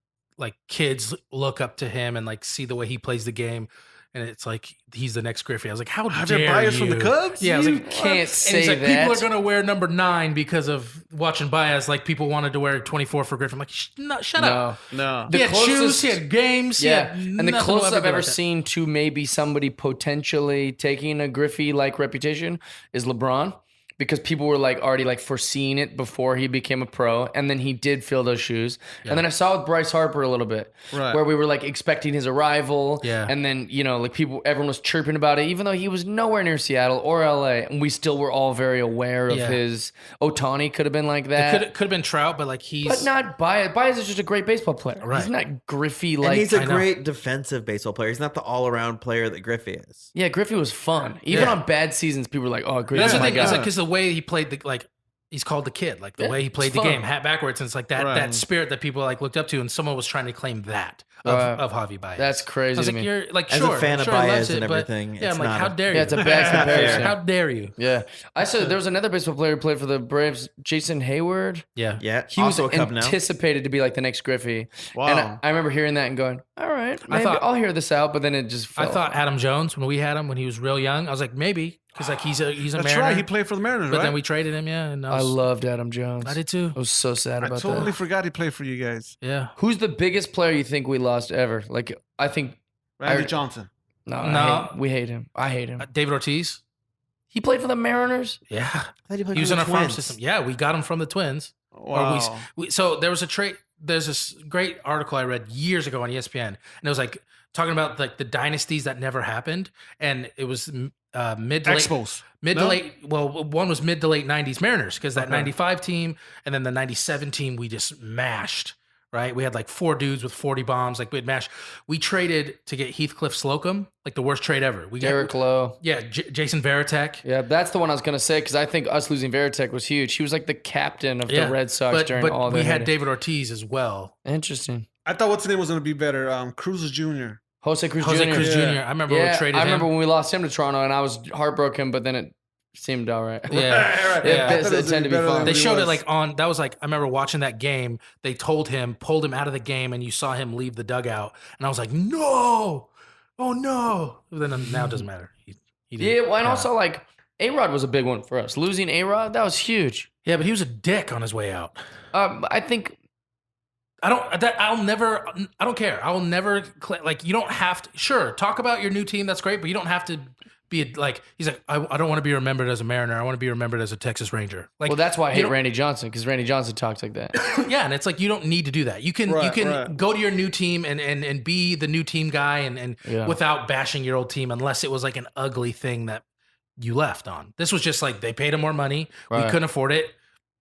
kids look up to him and like see the way he plays the game, and it's like he's the next Griffey. I was like, how Javier dare Baez you? from the Cubs? Yeah, I was You like, can't what? say and he's like, that. people are going to wear number 9 because of watching Baez. Like people wanted to wear 24 for Griffey. I'm like, shut up. No. The He had shoes, closest- he had games. Yeah, he had and the nothing closest will I've be ever like that. seen to maybe somebody potentially taking a Griffey-like reputation is LeBron, because people were like already like foreseeing it before he became a pro, and then he did fill those shoes. And then I saw with Bryce Harper a little bit, Right. where we were like expecting his arrival, Yeah. and then like everyone was chirping about it, even though he was nowhere near Seattle or LA, and we still were all very aware of Yeah. his. Otani could have been like that. It could have been Trout, but like he's But not Baez. Baez is just a great baseball player. Right. He's not Griffey And like. he's a I know. great defensive baseball player. He's not the all-around player that Griffey is. Yeah, Griffey was fun. Even Yeah. on bad seasons, people were like, "Oh, Griffey, That's oh the my thing. It's god." like because the way he played he's called the kid. Like the Yeah, way he played it's the fun. game, hat backwards, and it's like that Right. that spirit that people like looked up to, and someone was trying to claim that of Javi Baez. That's crazy I was to like, me. you're like As a sure, fan of sure, he Baez loves and it, but- everything, Yeah, it's I'm like, not how a- dare you? Yeah, it's a bad comparison. How dare you? Yeah, I said there was another baseball player who played for the Braves, Jason Hayward. Yeah, Yeah, He was also a Cub now. anticipated to be like the next Griffey. Wow. And I remember hearing that and going, "All right, maybe thought- I'll hear this out." But then it just I fell. thought Adam Jones when we had him when he was real young. I was like maybe because like he's a That's Mariner. right. He played for the Mariners, but right? then we traded him. Yeah, and I loved Adam Jones. I did too. I was so sad I about totally that. forgot he played for you guys. Yeah, Who's the biggest player you think we lost ever? Like, I think Randy I- Johnson. no, No. we hate him. I hate him. David Ortiz. He played for the Mariners? Yeah. I thought he played He was for in the our farm Twins. system. Yeah, we got him from the Twins. Wow. So there was a trade. There's this great article I read years ago on ESPN, and it was like talking about like the dynasties that never happened, and it was mid to late. Expos. Mid No? to late. Well, one was mid to late '90s Mariners because that Okay. '95 team, and then the '97 team we just mashed. Right, we had like 4 dudes with 40 bombs. Like we'd mashed. We traded to get Heathcliff Slocum, like the worst trade ever. We got Derek Lowe. yeah, Jason Varitek. Yeah, that's the one I was going to say because I think us losing Varitek was huge. He was like the captain of the Red Sox during but all we the had David Ortiz as well. Interesting. I thought what's his name was going to be better. Cruz Jr. Jose Cruz Jose Jr. Cruz Yeah. Jr. I remember we Yeah, traded I him. remember when we lost him to Toronto and I was heartbroken, but then it seemed all right. Yeah. Right. Yeah. I thought It tended to be better fun. than They what he showed it was. like on. That was like I remember watching that game. They pulled him out of the game, and you saw him leave the dugout, and I was like, no, oh no. But then now it doesn't matter. He Yeah, didn't- well, and also like A-Rod was a big one for us. Losing A-Rod, that was huge. yeah, but he was a dick on his way out. I think I don't care. I will never like. You don't have to. Sure, talk about your new team. That's great, but you don't have to be like. He's like, I don't want to be remembered as a Mariner. I want to be remembered as a Texas Ranger. Like, well, that's why I you hate don't- Randy Johnson because Randy Johnson talks like that. Yeah, and it's like you don't need to do that. You can Right. go to your new team and be the new team guy and Yeah. without bashing your old team unless it was like an ugly thing that you left on. This was just like they paid him more money. Right. We couldn't afford it.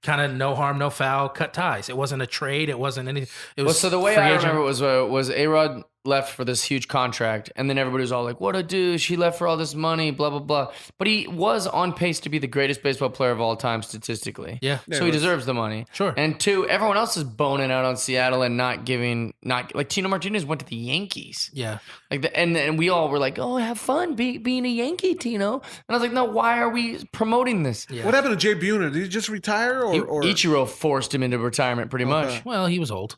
Kind of no harm, no foul, cut ties. It wasn't a trade. It wasn't anything. It was Well, so the way free I agent. remember it was A-Rod left for this huge contract, and then everybody was all like, "What a douche! He left for all this money, blah blah blah." But he was on pace to be the greatest baseball player of all time statistically. Yeah. So he deserves the money. Sure. And two, everyone else is boning out on Seattle and not like Tino Martinez went to the Yankees. Yeah. Like and we all were like, "Oh, have fun being a Yankee, Tino." And I was like, "No, why are we promoting this?" Yeah. What happened to Jay Buhner? Did he just retire or Ichiro forced him into retirement pretty much. Okay. Well, he was old.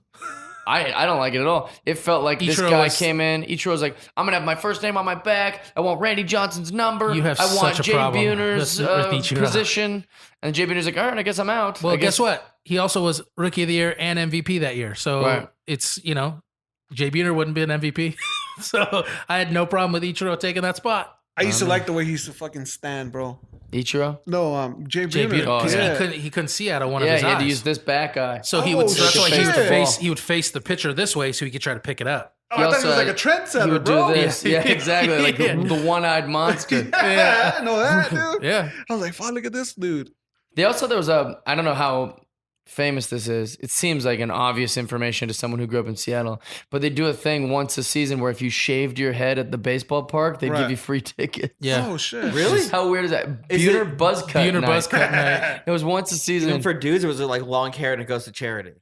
I don't like it at all. It felt like this Ichiro guy was- came in. Ichiro was like, I'm going to have my first name on my back. I want Randy Johnson's number. You have I want such a Jay problem Buhner's with Ichiro. position. And Jay Buhner's like, all right, I guess I'm out. Well, I guess what? He also was Rookie of the Year and MVP that year. So Right. it's, Jay Buhner wouldn't be an MVP. So I had no problem with Ichiro taking that spot. I used to like the way he used to fucking stand, bro. Ichiro? No, Jay Jay Buhner. Buhner, Oh, because yeah. he couldn't see out of one of Yeah, his he had eyes. to use this back eye. So he Oh, would. That's why he shit. would face the pitcher this way, so he could try to pick it up. Oh, He I thought he was also- like a trendsetter, He would bro. do this. Yeah, exactly. Like Yeah. the one-eyed monster. Yeah, I know that, dude. Yeah. I was like, "Fuck, look at this dude." There was I don't know how famous this is. It seems like an obvious information to someone who grew up in Seattle, but they do a thing once a season where if you shaved your head at the baseball park, they give Right. you free tickets. Yeah. Oh shit. Really? How weird is that? Is Buhner it- buzz cut. Buhner night. buzz cut night. It was once a season. Even for dudes, or was it like long hair and it goes to charity?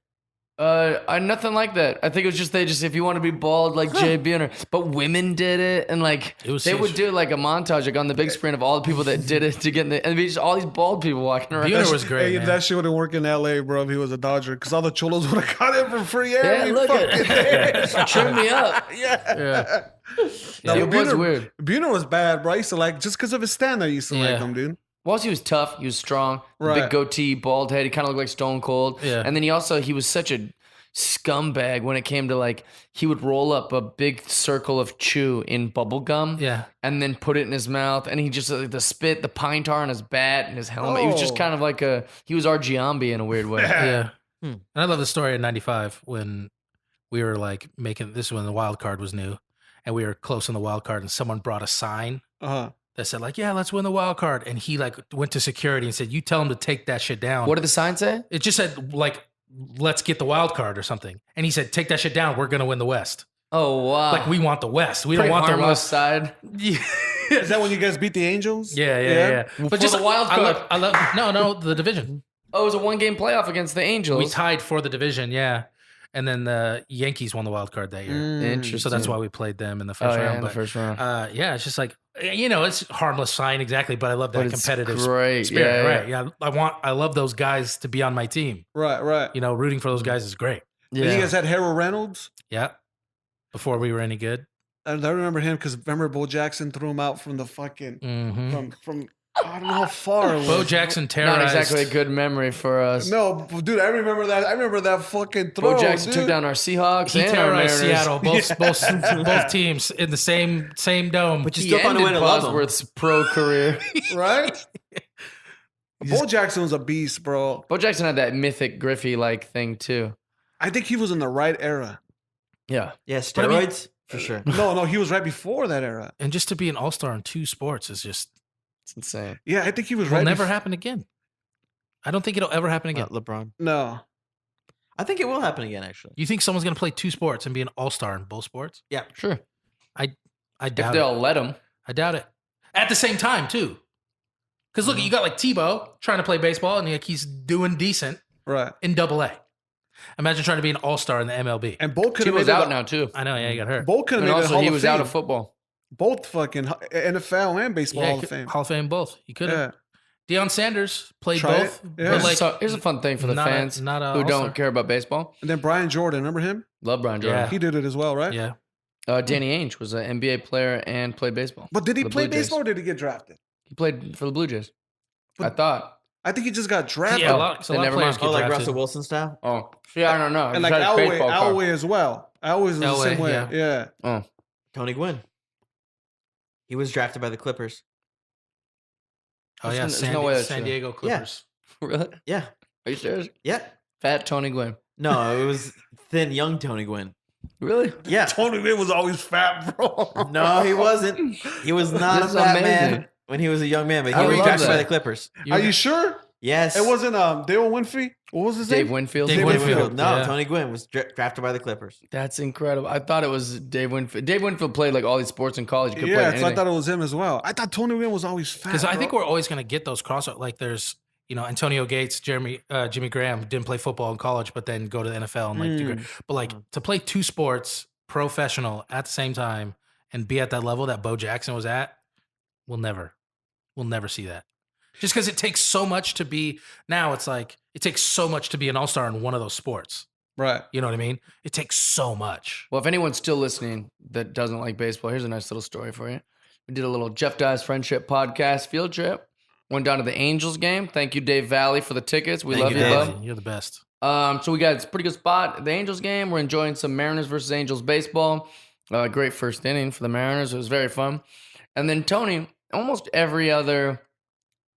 Nothing like that. I think it was just if you want to be bald like Jay Buhner, but women did it, and like It was they would huge. do like a montage like on the big screen of all the people that did it to get in the, and it'd be just all these bald people walking around. Buhner was great, Hey, man. that shit wouldn't work in LA, bro, if he was a Dodger, because all the cholos would have got him for free. Yeah, Every look fucking at trim me up. Yeah. Yeah. No, It but was weird. Buhner was bad, bro. I used to like, just because of his stand, I used to like Yeah. him, dude. Whilst he was tough, he was strong. The Right. Big goatee, bald head. He kind of looked like Stone Cold. Yeah. And then he was such a scumbag when it came to like he would roll up a big circle of chew in bubble gum. Yeah. And then put it in his mouth, and he just the spit, the pine tar on his bat and his helmet. He was just Oh. kind of like he was our Giambi in a weird way. Yeah. Hmm. And I love the story in '95 when we were like this is when the wild card was new, and we were close in the wild card, and someone brought a sign Uh-huh. that said like, "Yeah, let's win the wild card," and he like went to security and said, "You tell him to take that shit down." What did the sign say? It just said like, "Let's get the wild card" or something, and he said, "Take that shit down. We're gonna win the West. Oh wow! Like we want the West. We Pretty don't want the harmless West." side. Yeah. Is that when you guys beat the Angels? Yeah. For the wild card. I love no the division. Oh, it was a 1-game playoff against the Angels. We tied for the division, yeah. And then the Yankees won the wild card that year. Interesting. So that's why we played them in the Oh first yeah, round. in the But first round. yeah, it's just like it's harmless sign exactly, but I love that But it's competitive great. spirit. Yeah, Right. Yeah. I love those guys to be on my team. Right. Rooting for those guys is great. And you guys had Harold Reynolds. Yeah. Before we were any good. And I remember him because remember Bo Jackson threw him out from the fucking Mm-hmm. from I don't know how far it was. Bo Jackson Not terrorized. exactly a good memory for us. No, dude, I remember that. I remember that fucking throw. Bo Jackson dude. took down our Seahawks He and our terrorized Mariners. Seattle, both teams in the same dome. But you He still found a way ended to love him. Bosworth's pro career. right? Bo Jackson was a beast, bro. Bo Jackson had that mythic Griffey-like thing too. I think he was in the right era. Yeah. Yeah, But I mean- steroids for sure. No, he was right before that era. And just to be an all-star in 2 sports is just It's insane. Yeah, I think he was will right. never happen again. I don't think it'll ever happen again. LeBron. No, I think it will happen again, actually. You think someone's going to play 2 sports and be an all-star in both sports? Sure. I If doubt it. they'll let him. I doubt it. At the same time, too. Because look, you got like Tebow trying to play baseball, and he's doing decent right. in Double-A. Imagine trying to be an all-star in the MLB. And Bo could have Tebow's made out it. now too. I know, yeah, he got hurt. Bo could have And made it also Hall he of was Fame. out of football. Both fucking NFL and baseball Yeah, Hall of Fame. Hall of Fame both. He could have. Yeah. Deion Sanders played Try both. it. Yeah. But like, Here's a fun thing for the not a- fans not a who all-star. don't care about baseball. And then Brian Jordan, remember him? Love Brian Jordan. Yeah. He did it as well, right? yeah. Danny Ainge was an NBA player and played baseball. But did he The play Blue Jays. baseball or did he get drafted? He played for the Blue Jays. I But- thought. I think he just got drafted. Yeah, a lot then of never players mind. get Oh, like drafted. Russell Wilson style? Oh, see, I don't know. And like Elway as well. Elway was the Elway, same way. yeah. Yeah. Oh, Tony Gwynn. He was drafted by the Clippers. Oh, yeah. There's no way that's San true. Diego Clippers. really? Yeah. Are you serious? Yeah. Fat Tony Gwynn. No, it was thin, young Tony Gwynn. Really? Yeah. Tony Gwynn was always fat, bro. No, he wasn't. He was not That's a fat amazing. man when he was a young man, but I he was love drafted by that. the Clippers. Are you sure? Yes. It wasn't Dale Winfield? What was his Dave name? Winfield. Dave Winfield. No, yeah. Tony Gwynn was drafted by the Clippers. That's incredible. I thought it was Dave Winfield. Dave Winfield played like all these sports in college. He could play Yeah, so anything. I thought it was him as well. I thought Tony Gwynn was always fat. Because I think bro. we're always going to get those crossover. Like there's, Antonio Gates, Jimmy Graham didn't play football in college, but then go to the NFL and like. do great. But like to play 2 sports professional at the same time and be at that level that Bo Jackson was at, we'll never see that. Just because it takes so much to be. Now it's like it takes so much to be an all-star in one of those sports. Right. You know what I mean? It takes so much. Well, if anyone's still listening that doesn't like baseball, here's a nice little story for you. We did a little Jeff Dye's Friendship Podcast field trip. Went down to the Angels game. Thank you, Dave Valley, for the tickets. We Thank love you, you, Dave. bub. You're the best. So we got a pretty good spot at the Angels game. We're enjoying some Mariners versus Angels baseball. Great first inning for the Mariners. It was very fun. And then Tony, almost every other,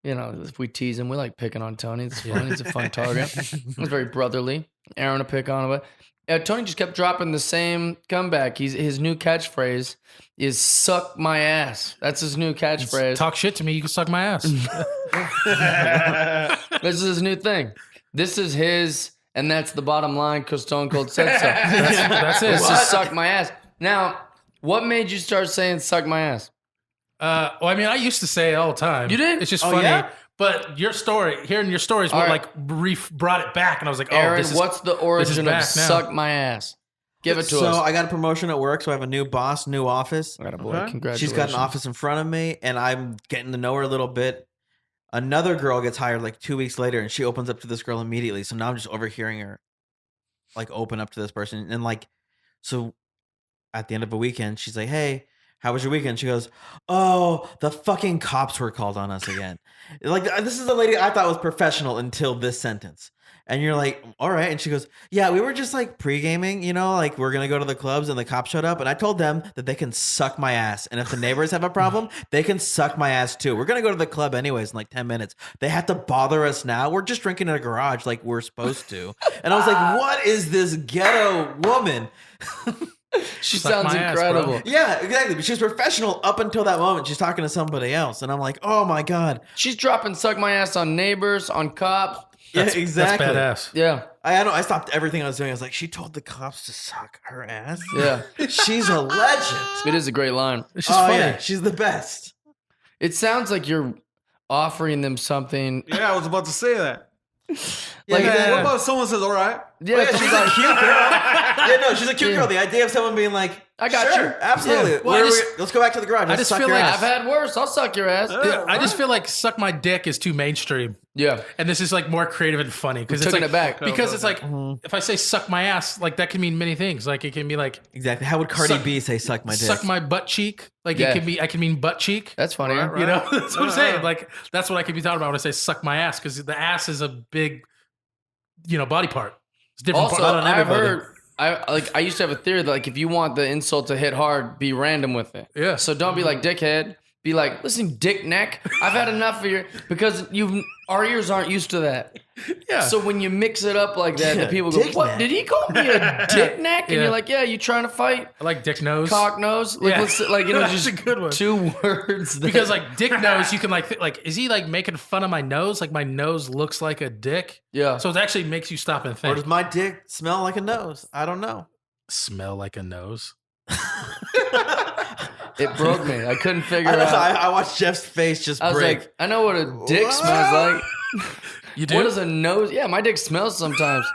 if we tease him, we like picking on Tony. It's fun. He's a fun target. It's very brotherly. Aaron to pick on him. But Tony just kept dropping the same comeback. His new catchphrase is "suck my ass." That's his new catchphrase. Talk shit to me, you can suck my ass. This is his new thing. This is his, and that's the bottom line because Stone Cold said so. That's it. This is "suck my ass." Now, what made you start saying "suck my ass"? Well, I mean, I used to say it all the time. You did? It's just Oh, funny. yeah? But hearing your stories, All what right. like brought it back, and I was like, oh, Aaron, this is what's the origin of back now. "suck my ass"? Give it to So us. I got a promotion at work, so I have a new boss, new office. Atta boy, Okay. congratulations. She's got an office in front of me, and I'm getting to know her a little bit. Another girl gets hired like 2 weeks later, and she opens up to this girl immediately. So now I'm just overhearing her like open up to this person. And like, so at the end of a weekend, she's like, "Hey, how was your weekend?" She goes, "Oh, the fucking cops were called on us again." Like, this is a lady I thought was professional until this sentence. And you're like, "All right." And she goes, "Yeah, we were just like pre-gaming, like we're going to go to the clubs and the cops showed up. And I told them that they can suck my ass. And if the neighbors have a problem, they can suck my ass too. We're going to go to the club anyways in like 10 minutes. They have to bother us now. We're just drinking in a garage like we're supposed to." And I was like, what is this ghetto woman? She Suck sounds my ass, bro. incredible. Yeah, exactly. But she's professional up until that moment. She's talking to somebody else. And I'm like, oh my God. She's dropping "suck my ass" on neighbors, on cops. Yeah, That's exactly. badass. Yeah, I know. I stopped everything I was doing. I was like, she told the cops to suck her ass. yeah. She's a legend. It is a great line. It's just Oh funny. yeah, she's the best. It sounds like you're offering them something. Yeah, I was about to say that. Like, What about if someone says, all right? Yeah, Oh, yeah, she's she's like, a cute girl. Yeah, no, she's a cute Yeah. girl. The idea of someone being like, I got Sure, you. absolutely. Yeah. Well, Let's go back to the garage. I Let's just suck feel your like I've ass. had worse. I'll suck your ass. Yeah, I just feel like suck my dick is too mainstream. Yeah. And this is like more creative and funny because it's taking like it back. because it's like if I say suck my ass, like that can mean many things. Like it can be like Exactly. How would Cardi Suck- B say "suck my dick"? suck my butt cheek. Like Yeah. it can be I can mean butt cheek. That's funny. Right, You know, that's what I'm saying. Like that's what I could be talking about when I say suck my ass because the ass is a big, body part. It's different. Also, part. I've heard. I used to have a theory that like if you want the insult to hit hard, be random with it. Yeah. So don't be like dickhead. Be like, listen, dick neck. I've had enough of your because our ears aren't used to that. Yeah. So when you mix it up like that, Yeah, the people go, dick "What? neck. Did he call me a dick neck?" And Yeah. you're like, "Yeah, you trying to fight? I like dick nose. Cock nose? Like, Yeah. let's, like That's just a good one. 2 words." That, Because like dick nose, you can like is he like making fun of my nose? Like my nose looks like a dick. yeah. So it actually makes you stop and Or think. does my dick smell like a nose? I don't know. Smell like a nose. It broke me. I couldn't figure I, out. I watched Jeff's face just I was break. like, I know what a dick smells like. You do? What is a nose? Yeah, my dick smells sometimes.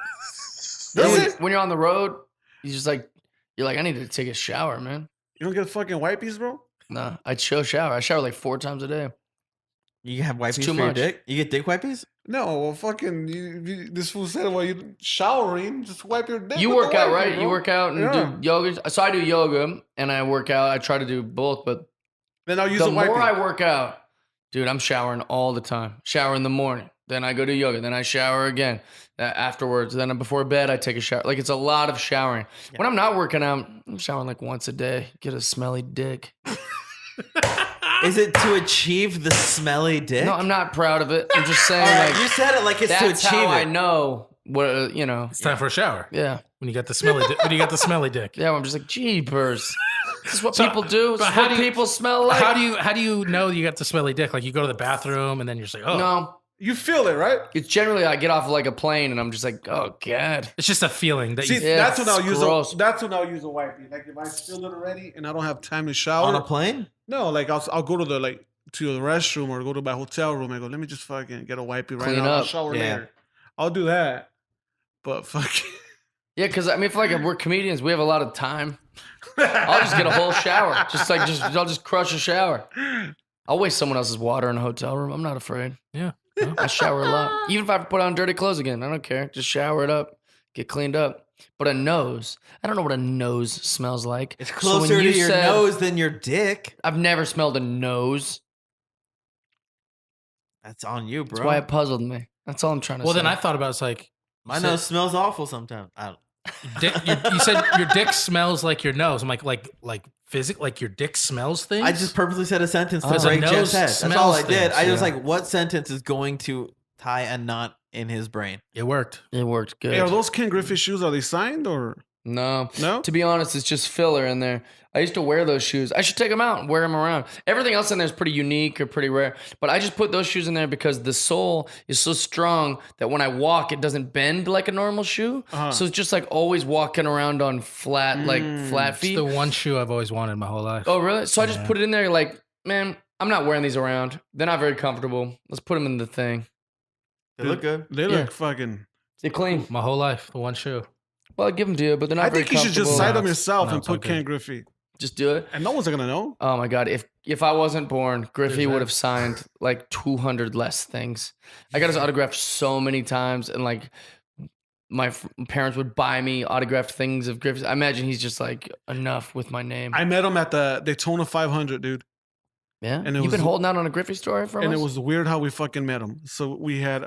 Does when, it? when you're on the road, you're like, I need to take a shower, man. You don't get fucking wipies, bro? Nah, I shower. I shower like 4 times a day. You have wipies too for your much. dick? You get dick wipies? No, well, fucking, this fool said while you're showering, just wipe your dick. You with work the out, wipey, right? bro. You work out and Yeah. do yoga. So I do yoga and I work out. I try to do both, but Then I'll use the a wipey. more I work out, dude, I'm showering all the time. Shower in the morning. Then I go to yoga. Then I shower again afterwards. Then before bed, I take a shower. Like it's a lot of showering. When I'm not working out, I'm showering like once a day. Get a smelly dick. Is it to achieve the smelly dick? No, I'm not proud of it. I'm just saying, All right, like, you said it like it's to that's achieve how I it. know what, It's time for a shower. Yeah. When you got the smelly when you got the smelly dick. Yeah, I'm just like, jeepers. This is what So, people do. This but is how what do you- people smell like. How do you know you got the smelly dick? Like you go to the bathroom and then you're just like, oh No. You feel it, right? It's generally I get off of like a plane and I'm just like, oh God. it's just a feeling that See, you Yeah, that's when I'll it's use gross. that's when I'll use a wipey. Like if I feel it already and I don't have time to shower. On a plane? No, like I'll go to the restroom or go to my hotel room and go, let me just fucking get a wipey right Clean now. I'll up. shower Yeah. later. I'll do that. But fucking Yeah, because I mean, if like we're comedians, we have a lot of time. I'll just get a whole shower. I'll just crush a shower. I'll waste someone else's water in a hotel room. I'm not afraid. Yeah. I shower a lot. Even if I have to put on dirty clothes again, I don't care. Just shower it up, get cleaned up. But a nose, I don't know what a nose smells like. It's So when closer you to your said- nose than your dick. I've never smelled a nose. That's on you, bro. That's why it puzzled me. That's all I'm trying to Well say. then I thought about it's like My So- nose smells awful sometimes. I don't. you said your dick smells like your nose. I'm like physical, like your dick smells things. I just purposely said a sentence to Does a break Jeff's nose head. That's all I smells did. things? I was Yeah. like, what sentence is going to tie a knot in his brain? it worked. It worked good. hey, are those Ken Griffey shoes, are they signed or No. no? To be honest, it's just filler in there. I used to wear those shoes. I should take them out and wear them around. Everything else in there is pretty unique or pretty rare. But I just put those shoes in there because the sole is so strong that when I walk, it doesn't bend like a normal shoe. Uh-huh. So it's just like always walking around on flat, like flat It's feet. the one shoe I've always wanted my whole life. Oh, really? So I just Yeah. put it in there like, man, I'm not wearing these around. They're not very comfortable. Let's put them in the thing. They look good. They Yeah. look fucking. They're clean. My whole life, the one shoe. Well, I'd give them to you, but they're not I very think you should comfortable. just cite No, them it's- yourself no, and it's all put Ken good. Griffey. Just do it. And no one's gonna know. Oh my god! If I wasn't born, Griffey There's would that. have signed like 200 less things. I got his autograph so many times, and like my parents would buy me autographed things of Griffey's. I imagine he's just like enough with my name. I met him at the Daytona 500, dude. yeah, and it you've was- been holding out on a Griffey story from And us. it was weird how we fucking met him. So we had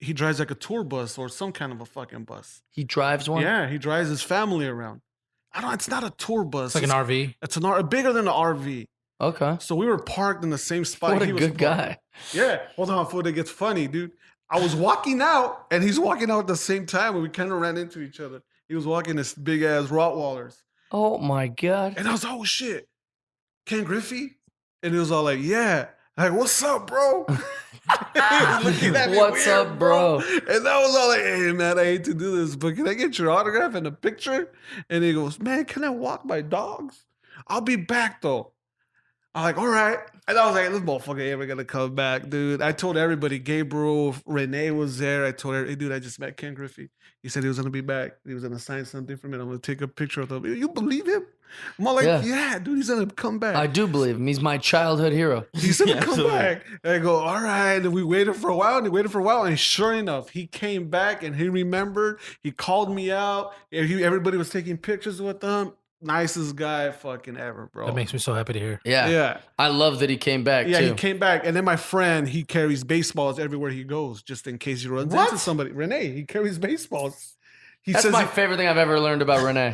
he drives like a tour bus or some kind of a fucking bus. He drives one. Yeah, he drives his family around. It's not a tour bus. It's like an RV. It's bigger than an RV. Okay. So we were parked in the same spot. What a he was good parked. guy. Yeah. Hold on before it gets funny, dude. I was walking out and he's walking out at the same time and we kind of ran into each other. He was walking this big ass Rottweilers. Oh my god. And I was like, oh shit, Ken Griffey? And he was all like, yeah. Like, what's up, bro? He was looking at me What's weird, up, bro? And I was all like, hey, man, I hate to do this, but can I get your autograph and a picture? And he goes, man, can I walk my dogs? I'll be back, though. I'm like, all right. And I was like, this motherfucker ain't ever gonna come back, dude. I told everybody, Gabriel, Renee was there. I told her, hey, dude, I just met Ken Griffey. He said he was gonna be back. He was gonna sign something for me. And I'm gonna take a picture of him. You believe him? I'm all like, Yeah. yeah, dude, he's gonna come back. I do believe him. He's my childhood hero. He's gonna Yeah, come absolutely. back. And I go, all right. And we waited for a while, and sure enough, he came back and he remembered. He called me out. Everybody was taking pictures with him. Nicest guy fucking ever, bro. That makes me so happy to hear. Yeah. Yeah. I love that he came back Yeah, too. he came back. And then my friend, he carries baseballs everywhere he goes, just in case he runs What? into somebody. Renee, he carries baseballs. He That's says my he- favorite thing I've ever learned about Renee.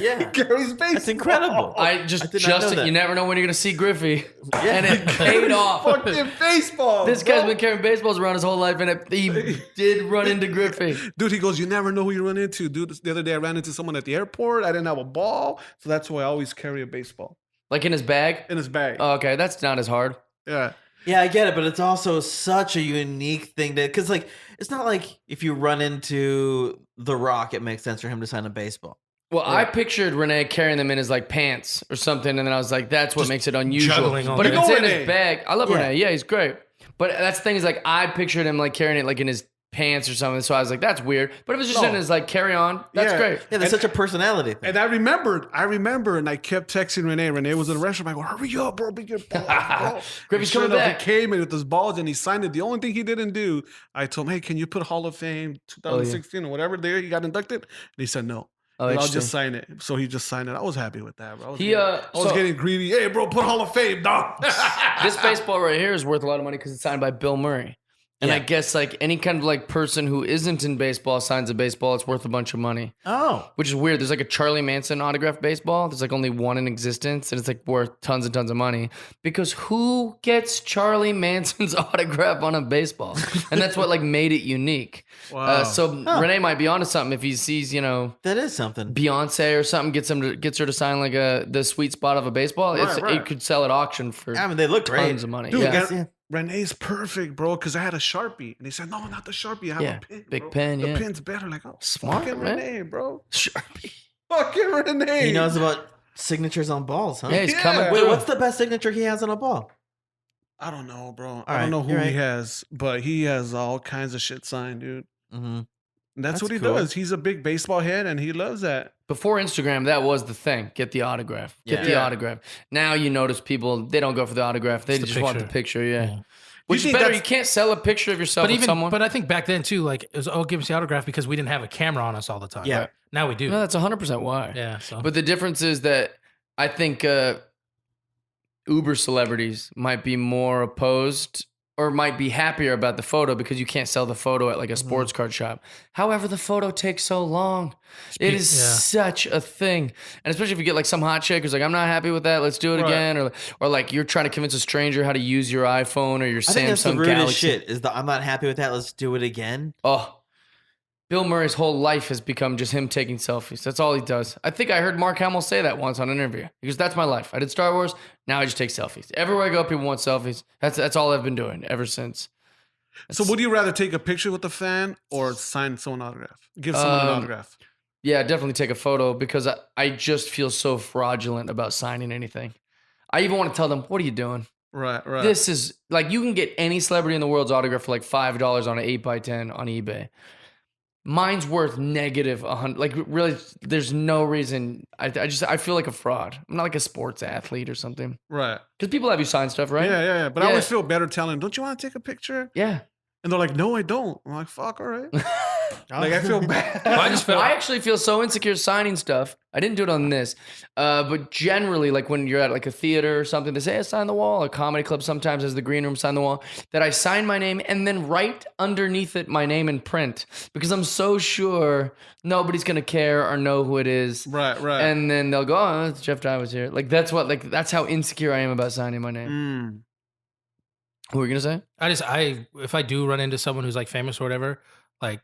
Yeah. he carries baseballs. That's incredible. I just I did not know Justin, that. you never know when you're gonna see Griffey. Yeah. And it paid off. Fucking baseballs. This guy's bro. been carrying baseballs around his whole life, and he did run into Griffey. Dude, he goes, you never know who you run into. Dude, the other day I ran into someone at the airport. I didn't have a ball. So that's why I always carry a baseball Like in his bag? in his bag. Oh, okay, that's not as hard. Yeah. Yeah, I get it, but it's also such a unique thing because, like, it's not like if you run into The Rock, it makes sense for him to sign a baseball. Well, I pictured Renee carrying them in his like pants or something, and then I was like, that's what makes it unusual. juggling all But if day. it's Go in his Renee. bag, I love Yeah. Renee. Yeah, he's great. But that's the thing is like I pictured him like carrying it like in his pants or something. So I was like, that's weird. But if it's just No. in his like carry on, that's Yeah. great. Yeah, there's such a personality thing. And I remember, and I kept texting Renee. Renee was in the restroom. I go, hurry up, bro, big your balls, bro. Griffey's And sure coming enough, back. He came in with his balls and he signed it. The only thing he didn't do, I told him, hey, can you put Hall of Fame 2016 or whatever there? He got inducted. And he said no. Oh, And I'll interesting. just sign it. So he just signed it. I was happy with that, bro. I was, He, getting, uh, I was so- getting greedy. Hey, bro, put Hall of Fame, dog. This baseball right here is worth a lot of money because it's signed by Bill Murray. And Yeah. I guess like any kind of like person who isn't in baseball signs a baseball, it's worth a bunch of money. Oh. Which is weird. There's like a Charlie Manson autographed baseball. There's like only one in existence, and it's like worth tons and tons of money. Because who gets Charlie Manson's autograph on a baseball? And that's what like made it unique. Wow. So Renee might be onto something if he sees, you know, That is something. Beyonce or something gets her to sign like the sweet spot of a baseball. Right. It could sell at auction for I mean, they look great. tons of money. Dude, yeah. yeah. Renee's perfect, bro, because I had a Sharpie. And he said, no, not the Sharpie. I have Yeah, a pen. big bro. pen, The yeah. pen's better. Like, oh, Smart, fucking man. Renee, bro. Sharpie. Fucking Renee. He knows about signatures on balls, huh? Yeah, he's Yeah. coming. Wait, through. what's the best signature he has on a ball? I don't know, bro. right, I don't know who you're he right. has, but he has all kinds of shit signed, dude. Mm-hmm. And that's what he cool. does. He's a big baseball head, and he loves that. Before Instagram, that was the thing. Get the autograph. Get Yeah. the Yeah. autograph. Now you notice people, they don't go for the autograph. They It's the just want the picture. picture, yeah. Yeah. Which You is think better. that's- You can't sell a picture of yourself But with even, someone. but I think back then too, like it was, oh, give us the autograph because we didn't have a camera on us all the time. Yeah. Right? Now we do. no, that's 100% why. Yeah. So But the difference is that I think Uber celebrities might be more opposed or might be happier about the photo because you can't sell the photo at like a sports card shop. However, the photo takes so long. It is yeah. such a thing. And especially if you get like some hot chick who's like, I'm not happy with that. Let's do it Right. again. Or like you're trying to convince a stranger how to use your iPhone or your I think that's the Samsung rudest Galaxy. shit. Is the I'm not happy with that. Let's do it again. Oh, Bill Murray's whole life has become just him taking selfies. That's all he does. I think I heard Mark Hamill say that once on an interview. He goes, that's my life. I did Star Wars. Now I just take selfies. Everywhere I go, people want selfies. That's all I've been doing ever since. So would you rather take a picture with a fan or sign someone autograph? Give someone an autograph. Yeah, definitely take a photo because I just feel so fraudulent about signing anything. I even want to tell them, what are you doing? Right, right. This is like you can get any celebrity in the world's autograph for like $5 on an 8x10 on eBay. Mine's worth negative 100. Like really, there's no reason. I feel like a fraud. I'm not like a sports athlete or something. right. Because people have you sign stuff, right? Yeah. But I Yeah. always feel better telling them, don't you want to take a picture? Yeah. And they're like, no, I don't. I'm like, fuck, all right. Like, I feel bad. I just felt I actually feel so insecure signing stuff. I didn't do it on this, but generally, like when you're at like a theater or something, they say I sign the wall. A comedy club sometimes has the green room sign the wall. That I sign my name and then right underneath it my name in print because I'm so sure nobody's gonna care or know who it is. Right, right. And then they'll go, oh, it's Jeff Dye was here. Like that's how insecure I am about signing my name. Mm. What were you gonna say? if I do run into someone who's like famous or whatever, like,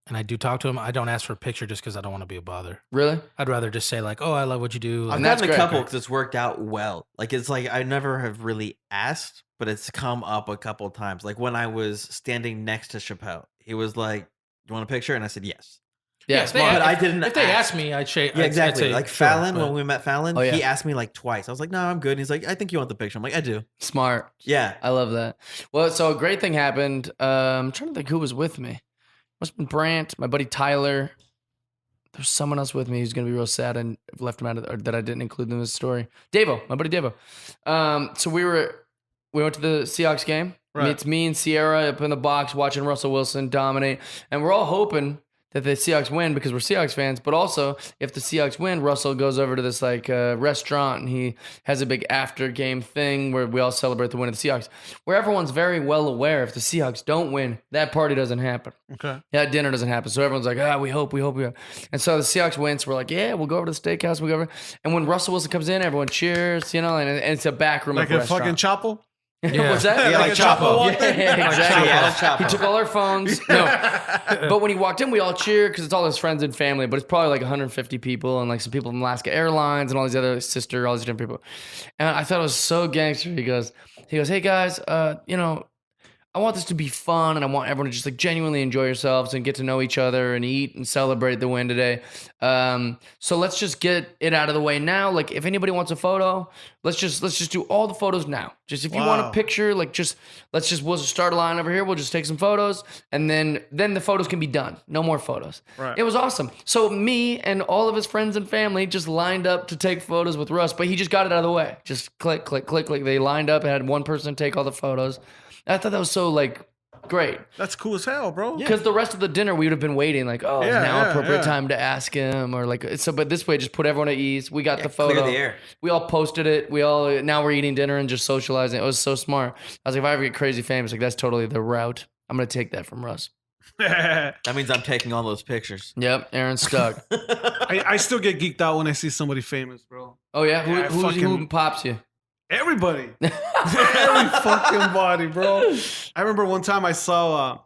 and I do talk to them, I don't ask for a picture just because I don't want to be a bother. Really? I'd rather just say like, oh, I love what you do. I've Like, that's gotten a great. couple because it's worked out well. Like it's like I never have really asked, but it's come up a couple times. Like when I was standing next to Chappelle, he was like, "You want a picture?" And I said yes. Yeah, if they- smart. But I didn't If they ask. ask me, I'd say Yeah, exactly. I'd say, Like sure, Fallon, but- when we met Fallon, Oh, yeah. he asked me like twice. I was like, "No, I'm good." And he's like, "I think you want the picture." I'm like, "I do." Smart. Yeah. I love that. Well, so a great thing happened. I'm trying to think who was with me. Must have been Brant, my buddy Tyler. there's someone else with me who's gonna be real sad and left him out of or that I didn't include in this story. Davo, my buddy Davo. So we went to the Seahawks game. Right. It's me and Sierra up in the box watching Russell Wilson dominate, and we're all hoping that the Seahawks win because we're Seahawks fans, but also if the Seahawks win, Russell goes over to this restaurant and he has a big after game thing where we all celebrate the win of the Seahawks, where everyone's very well aware if the Seahawks don't win, that party doesn't happen. Okay. That dinner doesn't happen. So everyone's like, we hope. And so the Seahawks win, so we're like, yeah, we'll go over to the steakhouse, we'll go over. And when Russell Wilson comes in, everyone cheers, and it's a back room Like of a a restaurant. fucking Chapo? Yeah. What's that? Yeah, like Chapo. Yeah, exactly. Yeah, Chapo. He took all our phones. No, but when he walked in, we all cheered because it's all his friends and family. But it's probably like 150 people and like some people from Alaska Airlines and all these other all these different people. And I thought it was so gangster. He goes, hey guys, I want this to be fun and I want everyone to just like genuinely enjoy yourselves and get to know each other and eat and celebrate the win today. So let's just get it out of the way now. Like if anybody wants a photo, let's just do all the photos now. Just if you want a picture, like we'll just start a line over here. We'll just take some photos and then the photos can be done. No more photos. Right. It was awesome. So me and all of his friends and family just lined up to take photos with Russ, but he just got it out of the way. Just click. They lined up and had one person take all the photos. I thought that was so like great That's cool as hell, bro. because the rest of the dinner we would have been waiting like, it's now appropriate time to ask him or like so. But this way, just put everyone at ease. We got the photo. Clear the air. We all posted it. Now we're eating dinner and just socializing. It was so smart. I was like, if I ever get crazy famous, like that's totally the route. I'm gonna take that from Russ. That means I'm taking all those pictures. Yep, Aaron's stuck. I still get geeked out when I see somebody famous, bro. Oh yeah, Yeah, who pops you? Everybody. Every fucking body, bro. I remember one time I saw,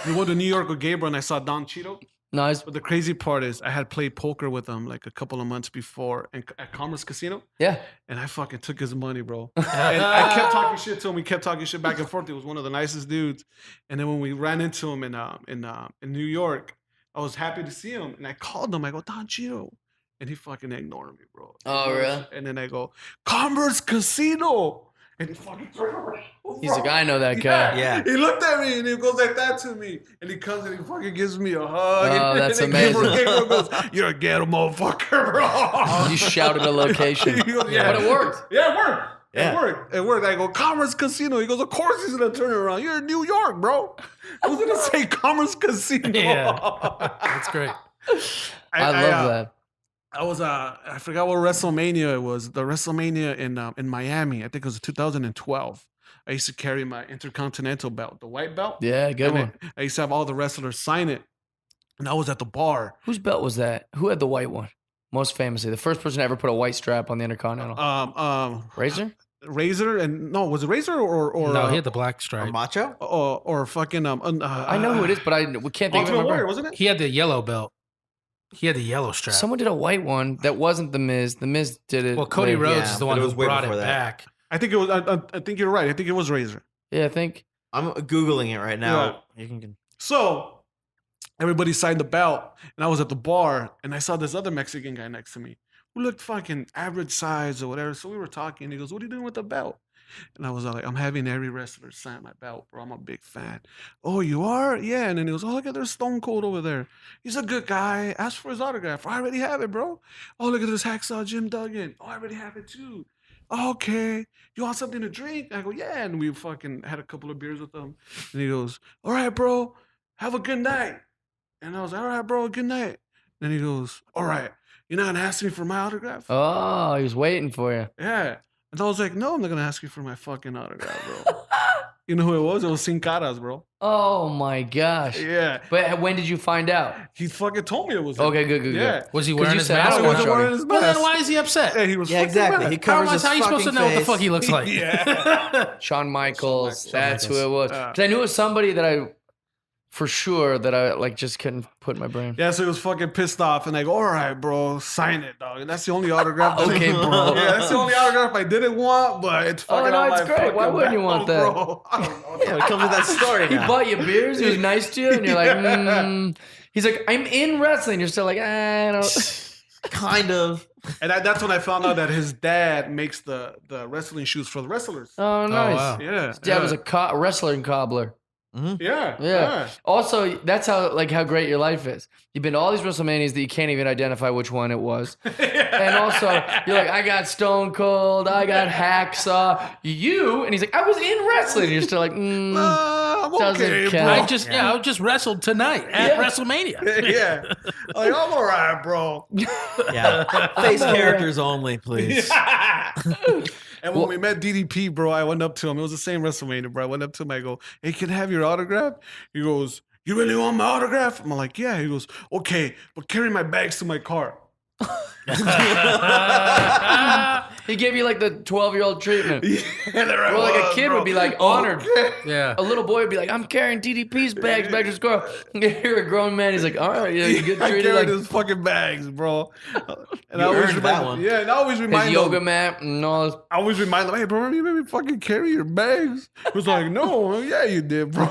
we went to New York with Gabriel and I saw Don Cheeto. Nice. But the crazy part is I had played poker with him like a couple of months before at Commerce Casino. Yeah. And I fucking took his money, bro. And I kept talking shit to him. We kept talking shit back and forth. He was one of the nicest dudes. And then when we ran into him in New York, I was happy to see him. And I called him. I go, Don Cheeto. And he fucking ignored me, bro. Oh, really? And then I go, Commerce Casino. And he fucking turned around. He's like, I know that guy. Yeah. He looked at me and he goes like that to me. And he comes and he fucking gives me a hug. Oh, and that's then amazing. Gabriel goes, you're a ghetto motherfucker, bro. You shouted a location. He goes, yeah. But it worked. Yeah, it worked. Yeah. It worked. I go, Commerce Casino. He goes, of course he's going to turn around. You're in New York, bro. I was going to say Commerce Casino. Yeah. That's great. I love that. I was I forgot what WrestleMania it was. The WrestleMania in Miami. I think it was 2012. I used to carry my Intercontinental belt, the white belt. Yeah, good And one. I used to have all the wrestlers sign it. And I was at the bar. Whose belt was that? Who had the white one? Most famously, the first person to ever put a white strap on the Intercontinental. Razor? Razor and no, was it Razor or No, he had the black Or stripe. Macho? or fucking I know who it is, but we can't think of Ultimate it. Warrior, wasn't it? He had the yellow belt. He had the yellow strap. Someone did a white one that wasn't the Miz. The Miz did it. Well, Cody later. Rhodes Yeah, is the but one it who was way brought it before that. back. I think it was. I think you're right. I think it was Razor. Yeah, I think. I'm Googling it right now. You can. So everybody signed the belt, and I was at the bar, and I saw this other Mexican guy next to me who looked fucking average size or whatever. So we were talking. And he goes, "What are you doing with the belt?" And I was like, "I'm having every wrestler sign my belt, bro. I'm a big fan." "Oh, you are?" "Yeah." And then he goes, "Oh, look at there's Stone Cold over there. He's a good guy. Ask for his autograph." "I already have it, bro." "Oh, look at this Hacksaw Jim Duggan. Oh, I already have it too." "Okay. You want something to drink?" I go, "Yeah." And we fucking had a couple of beers with him. And he goes, "All right, bro. Have a good night." And I was like, "All right, bro. Good night." And he goes, "All right. You're not gonna ask me for my autograph?" Oh, he was waiting for you. Yeah. And I was like, "No, I'm not gonna ask you for my fucking autograph, bro." You know who it was? It was Sin Caras, bro. Oh my gosh. Yeah. But when did you find out? He fucking told me it was him. Okay, good. Yeah. Was he 'Cause wearing you his said, I mask? don't He want wasn't Shorty. wearing his Well, then mask. why is he upset? Yeah, he was Yeah, fucking exactly. mad. He How covers am I his how are you supposed to fucking know what the face. fuck he looks like? Yeah. Shawn Michaels. Shawn That's Michaels. who it was. 'Cause I knew it was somebody that I, for sure, that I like just couldn't put in my brain. Yeah, so he was fucking pissed off, and I go, "All right, bro, sign it, dog." And that's the only autograph. Okay, bro. Yeah, that's the only autograph I didn't want, but it's fucking no, on it's my great. Why fucking wouldn't you back, want that? bro. I don't know. Yeah, it comes with that story He now. bought you beers. He was nice to you, and you're like, He's like, I'm in wrestling. You're still like, I don't. Kind of. And that's when I found out that his dad makes the wrestling shoes for the wrestlers. Oh, nice. wow. Yeah. His dad was a wrestling cobbler. Yeah. Also, that's how great your life is. You've been to all these WrestleManias that you can't even identify which one it was. And also, you're like, I got Stone Cold, I got Hacksaw. And he's like, I was in wrestling. And you're still like, I'm doesn't okay, count. bro. I just wrestled tonight at WrestleMania. Yeah. Like, I'm all right, bro. Yeah. Face characters only, please. And when we met DDP, bro, I went up to him. It was the same WrestleMania, bro. I went up to him. I go, hey, can I have your autograph? He goes, you really want my autograph? I'm like, yeah. He goes, okay, but carry my bags to my car. He gave you like the 12-year-old treatment. Well, Like a kid would be like honored. Yeah. A little boy would be like, I'm carrying DDP's bags back to his car. You hear a grown man, he's like, all right, you get I treated carried like his fucking bags, bro. And You I always earned that one. Yeah, and I always his remind yoga him. mat and all this. I always remind him, hey, bro, remember you made me fucking carry your bags? He was like, no, yeah, you did, bro.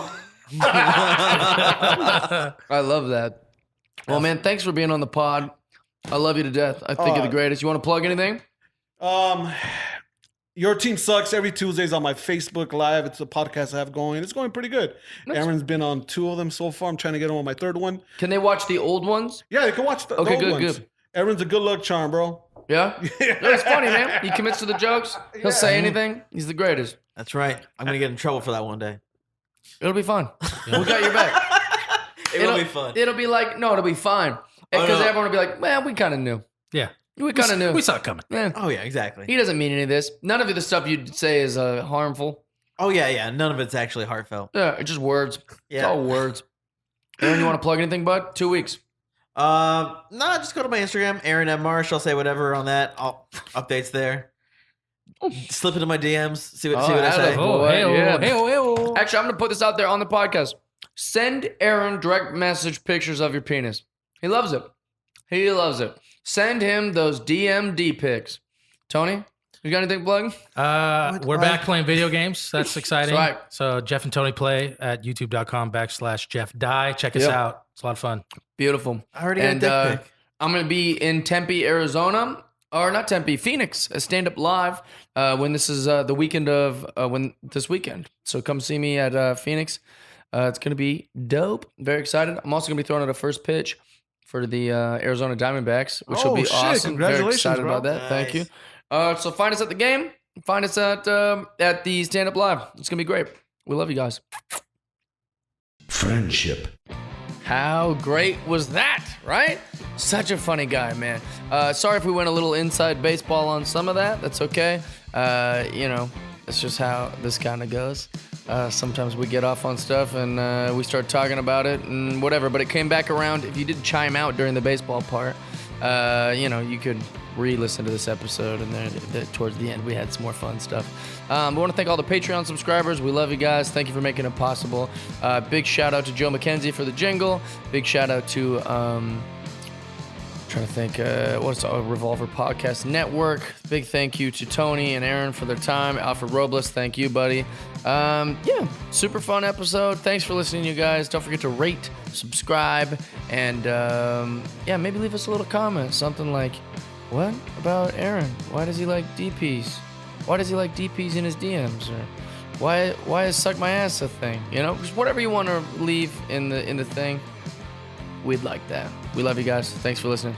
I love that. Well, man, thanks for being on the pod. I love you to death. I think you're the greatest. You want to plug anything? Your Team Sucks every Tuesdays on my Facebook Live. It's a podcast I have going. It's going pretty good. Aaron's been on 2 of them so far. I'm trying to get him on my 3rd one. Can they watch the old ones? Yeah, they can watch the old ones. Good. Aaron's a good luck charm, bro. Yeah? It's funny, man. He commits to the jokes. He'll say anything. He's the greatest. That's right. I'm going to get in trouble for that one day. It'll be fun. We got your back. It'll be fun. It'll be like, no, it'll be fine. Because no. everyone will be like, man, we kind of knew. Yeah. We kind of knew. We saw it coming. Man, Oh, yeah, exactly. he doesn't mean any of this. None of the stuff you'd say is harmful. Oh, yeah. None of it's actually heartfelt. Yeah, it's just words. It's Yeah. all words. Aaron, you want to plug anything, bud? 2 weeks. No, just go to my Instagram, Aaron at Marsh. I'll say whatever on that. Updates there. Slip into my DMs. See what I say. Oh, hey-oh, yeah. hey-oh. Actually, I'm going to put this out there on the podcast. Send Aaron direct message pictures of your penis. He loves it. He loves it. Send him those DMD pics. Tony, you got anything to plug? We're back playing video games. That's exciting. That's right. So Jeff and Tony play at youtube.com/JeffDye. Check us out. It's a lot of fun. Beautiful. I already got a dick pic. I'm going to be in Tempe, Arizona. Or not Tempe, Phoenix. Stand Up Live when this is the weekend of this weekend. So come see me at Phoenix. It's going to be dope. Very excited. I'm also going to be throwing out a first pitch for the Arizona Diamondbacks, which will be awesome. Very excited about that. Nice. Thank you. So find us at the game. Find us at the Stand Up Live. It's going to be great. We love you guys. Friendship. How great was that, right? Such a funny guy, man. Sorry if we went a little inside baseball on some of that. That's okay. It's just how this kind of goes. Sometimes we get off on stuff and we start talking about it and whatever, but it came back around. If you did chime out during the baseball part, you could re-listen to this episode, and then towards the end we had some more fun stuff. We want to thank all the Patreon subscribers. We love you guys. Thank you for making it possible. Big shout out to Joe McKenzie for the jingle. Big shout out to trying to think what's a Revolver Podcast Network. Big thank you to Tony and Aaron for their time. ALFRED Robles, thank you, buddy. Super fun episode. Thanks for listening, you guys. Don't forget to rate, subscribe, and maybe leave us a little comment. Something like, what about Aaron? Why does he like DPs? Why does he like DPs in his DMs? Or why is suck my ass a thing? Just whatever you want to leave in the thing. We'd like that. We love you guys. Thanks for listening.